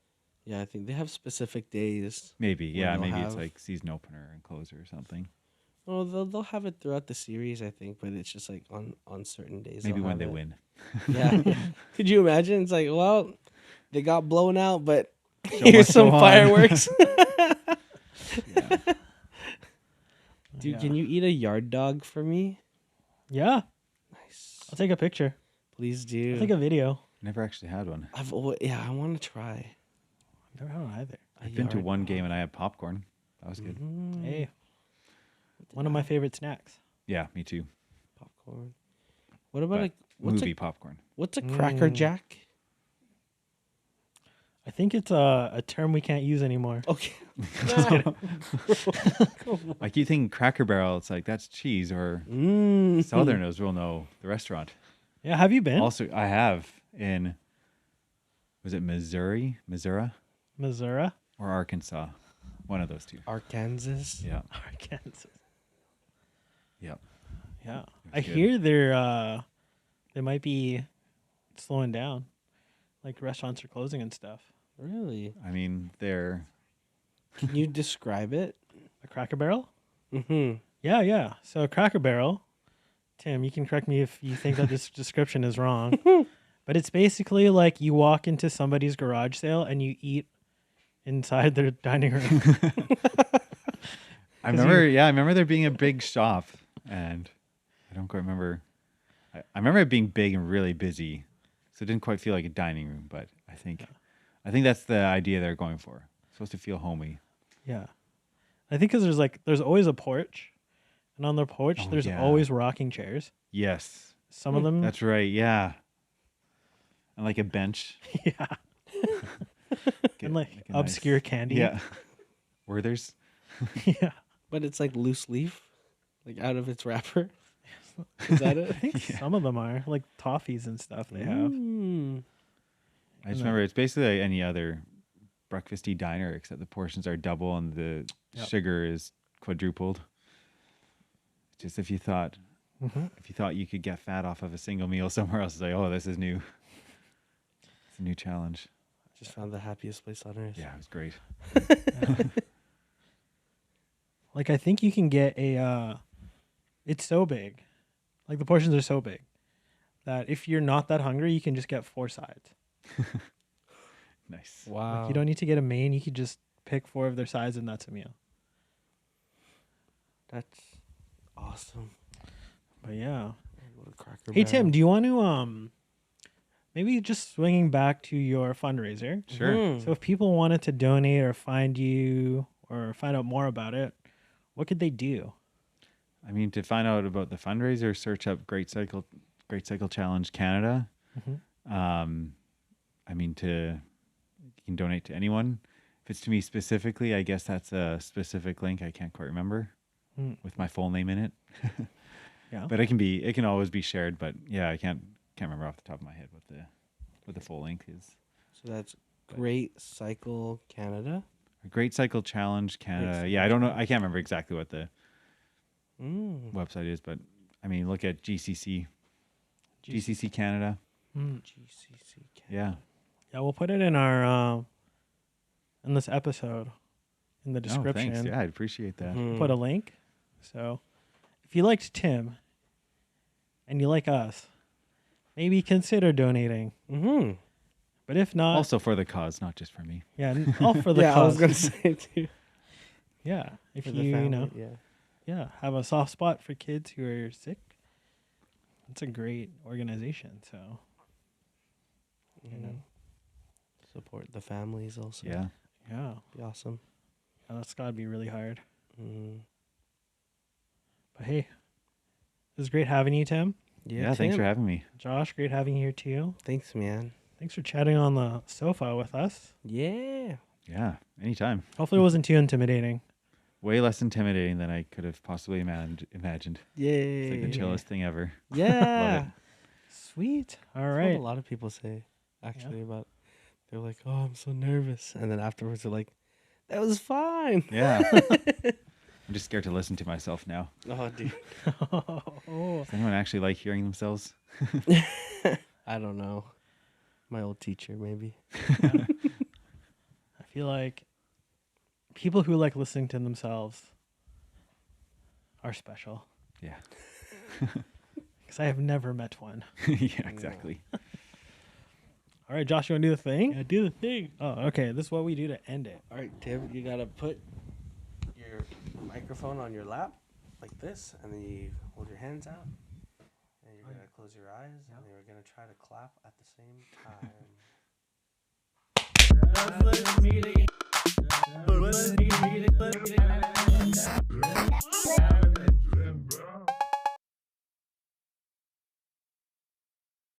[SPEAKER 5] Yeah, I think they have specific days.
[SPEAKER 6] Maybe, yeah,
[SPEAKER 5] they'll
[SPEAKER 6] maybe it's
[SPEAKER 5] have-
[SPEAKER 6] like season opener and closer or something.
[SPEAKER 5] Well, they'll have it throughout the series, I think, but it's just like on certain days.
[SPEAKER 6] Maybe
[SPEAKER 5] they'll
[SPEAKER 6] when
[SPEAKER 5] have
[SPEAKER 6] they
[SPEAKER 5] it.
[SPEAKER 6] win.
[SPEAKER 5] Yeah. Could you imagine? It's like, well, they got blown out, but
[SPEAKER 6] Show
[SPEAKER 5] here's
[SPEAKER 6] must
[SPEAKER 5] some
[SPEAKER 6] go on.
[SPEAKER 5] fireworks.
[SPEAKER 6] Yeah.
[SPEAKER 5] Dude,
[SPEAKER 4] Yeah.
[SPEAKER 5] can you eat a yard dog for me?
[SPEAKER 4] Yeah,
[SPEAKER 5] Nice.
[SPEAKER 4] I'll take a picture.
[SPEAKER 5] Please do.
[SPEAKER 4] I'll take a video.
[SPEAKER 6] Never actually had one.
[SPEAKER 5] Yeah, I want to try.
[SPEAKER 4] Never had one either.
[SPEAKER 6] I've been to one game and I had popcorn. That was good.
[SPEAKER 5] Mm,
[SPEAKER 4] Hey, one of my favorite snacks.
[SPEAKER 6] Yeah, me too.
[SPEAKER 5] popcorn. What about
[SPEAKER 6] But
[SPEAKER 5] what's
[SPEAKER 6] movie popcorn.
[SPEAKER 5] a Cracker
[SPEAKER 4] Mm.
[SPEAKER 5] Jack?
[SPEAKER 4] I think it's a term we can't use anymore.
[SPEAKER 5] Okay.
[SPEAKER 6] I keep thinking Cracker Barrel. It's like that's cheese, or
[SPEAKER 5] Mm.
[SPEAKER 6] Southerners will know the restaurant.
[SPEAKER 4] Yeah, have you been?
[SPEAKER 6] Also, I have in, was it Missouri, or Arkansas? One of those two.
[SPEAKER 5] Arkansas.
[SPEAKER 6] Yeah.
[SPEAKER 4] Arkansas.
[SPEAKER 6] Yep.
[SPEAKER 4] Yeah,
[SPEAKER 6] was
[SPEAKER 4] I
[SPEAKER 6] good.
[SPEAKER 4] hear they might be slowing down, like restaurants are closing and stuff.
[SPEAKER 5] Really?
[SPEAKER 6] I mean, they're
[SPEAKER 5] Can you describe it?
[SPEAKER 4] A Cracker Barrel?
[SPEAKER 5] Mm-hmm.
[SPEAKER 4] Yeah. So a Cracker Barrel, Tim, you can correct me if you think that this description is wrong, but it's basically like you walk into somebody's garage sale and you eat inside their dining room.
[SPEAKER 6] I remember there being a big shop, and I don't quite remember. I remember it being big and really busy, so it didn't quite feel like a dining room. But I think that's the idea they're going for. It's supposed to feel homey.
[SPEAKER 4] Yeah, I think because there's always a porch, and on the porch
[SPEAKER 6] Oh,
[SPEAKER 4] there's
[SPEAKER 6] yeah.
[SPEAKER 4] always rocking chairs.
[SPEAKER 6] Yes,
[SPEAKER 4] Some of them,
[SPEAKER 6] that's right. Yeah, and like a bench.
[SPEAKER 4] yeah,
[SPEAKER 6] Get
[SPEAKER 4] and like
[SPEAKER 6] a
[SPEAKER 4] obscure
[SPEAKER 6] nice-
[SPEAKER 4] candy.
[SPEAKER 6] Yeah, Werther's.
[SPEAKER 4] yeah.
[SPEAKER 5] But it's like loose leaf, like out of its wrapper. Is that it?
[SPEAKER 4] I think some of them are like toffees and stuff. They have.
[SPEAKER 5] Mm.
[SPEAKER 6] I just remember it's basically like any other breakfasty diner, except the portions are double and the
[SPEAKER 4] Yep.
[SPEAKER 6] sugar is quadrupled. Just if you thought you could get fat off of a single meal somewhere else, it's like, oh, this is new. It's a new challenge.
[SPEAKER 5] Just found the happiest place on earth.
[SPEAKER 6] Yeah, it was great.
[SPEAKER 4] Like I think you can get a. It's so big, like the portions are so big, that if you're not that hungry, you can just get 4 sides.
[SPEAKER 6] Nice.
[SPEAKER 5] Wow.
[SPEAKER 4] Like you don't need to get a main. You could just pick 4 of their sides, and that's a meal.
[SPEAKER 5] That's awesome.
[SPEAKER 4] But yeah.
[SPEAKER 5] What a Cracker
[SPEAKER 4] Hey Tim,
[SPEAKER 5] Barrel.
[SPEAKER 4] do you want to maybe just swinging back to your fundraiser?
[SPEAKER 6] Sure.
[SPEAKER 5] Mhm.
[SPEAKER 4] So if people wanted to donate or find you or find out more about it, what could they do?
[SPEAKER 6] I mean, to find out about the fundraiser, search up Great Cycle Challenge Canada. I mean, you can donate to anyone. If it's to me specifically, I guess that's a specific link. I can't quite remember with my full name in it.
[SPEAKER 4] Yeah.
[SPEAKER 6] But it can always be shared. But yeah, I can't remember off the top of my head what the full link is.
[SPEAKER 5] So that's Great Cycle Canada.
[SPEAKER 6] Great Cycle Challenge Canada.
[SPEAKER 5] Cycle
[SPEAKER 6] Yeah, I don't know. I can't remember exactly what the
[SPEAKER 5] Mm.
[SPEAKER 6] website is, but I mean, look at GCC Canada.
[SPEAKER 5] GCC Canada.
[SPEAKER 6] Yeah.
[SPEAKER 4] Yeah, we'll put it in our in this episode in the
[SPEAKER 6] Oh,
[SPEAKER 4] description.
[SPEAKER 6] thanks. Yeah, I'd appreciate that.
[SPEAKER 5] Mhm.
[SPEAKER 4] Put a link. So if you liked Tim and you like us, maybe consider donating.
[SPEAKER 5] Mhm.
[SPEAKER 4] But if not,
[SPEAKER 6] Also for the cause, not just for me.
[SPEAKER 4] yeah, all for the
[SPEAKER 5] Yeah, I was
[SPEAKER 4] cause.
[SPEAKER 5] gonna say too.
[SPEAKER 4] Yeah, if
[SPEAKER 5] For
[SPEAKER 4] you
[SPEAKER 5] the family,
[SPEAKER 4] know,
[SPEAKER 5] yeah.
[SPEAKER 4] have a soft spot for kids who are sick, it's a great organization. So
[SPEAKER 5] Mhm. Support the families also.
[SPEAKER 6] Yeah.
[SPEAKER 4] yeah,
[SPEAKER 5] Be awesome.
[SPEAKER 4] that's gotta be really hard.
[SPEAKER 5] Mhm.
[SPEAKER 4] But hey, it was great having you, Tim.
[SPEAKER 6] Yeah, thanks
[SPEAKER 5] Tim.
[SPEAKER 6] for having me.
[SPEAKER 4] Josh, great having you here too.
[SPEAKER 5] Thanks, man.
[SPEAKER 4] Thanks for chatting on the sofa with us.
[SPEAKER 5] Yeah.
[SPEAKER 6] Yeah, anytime.
[SPEAKER 4] Hopefully, it wasn't too intimidating.
[SPEAKER 6] Way less intimidating than I could have possibly imagined.
[SPEAKER 5] Yay.
[SPEAKER 6] It's like the chillest thing ever.
[SPEAKER 5] Yeah.
[SPEAKER 6] Love
[SPEAKER 4] Sweet. All
[SPEAKER 5] That's
[SPEAKER 4] right.
[SPEAKER 5] what a lot of people say actually about they're like, "Oh, I'm so nervous." And then afterwards they're like, That was fine.
[SPEAKER 6] Yeah. I'm just scared to listen to myself now.
[SPEAKER 5] Oh, dude.
[SPEAKER 6] Does anyone actually like hearing themselves?
[SPEAKER 5] I don't know. My old teacher, maybe.
[SPEAKER 4] I feel like people who like listening to themselves are special
[SPEAKER 6] Yeah.
[SPEAKER 4] because I have never met one.
[SPEAKER 6] Yeah, exactly.
[SPEAKER 4] All right, Josh, you want to do the thing? Yeah, do the thing. Oh, okay. This is what we do to end it.
[SPEAKER 5] All right, Tim, you got to put your microphone on your lap like this, and then you hold your hands out. And you're going to close your eyes, and you're going to try to clap at the same time.
[SPEAKER 2] Let's meeting.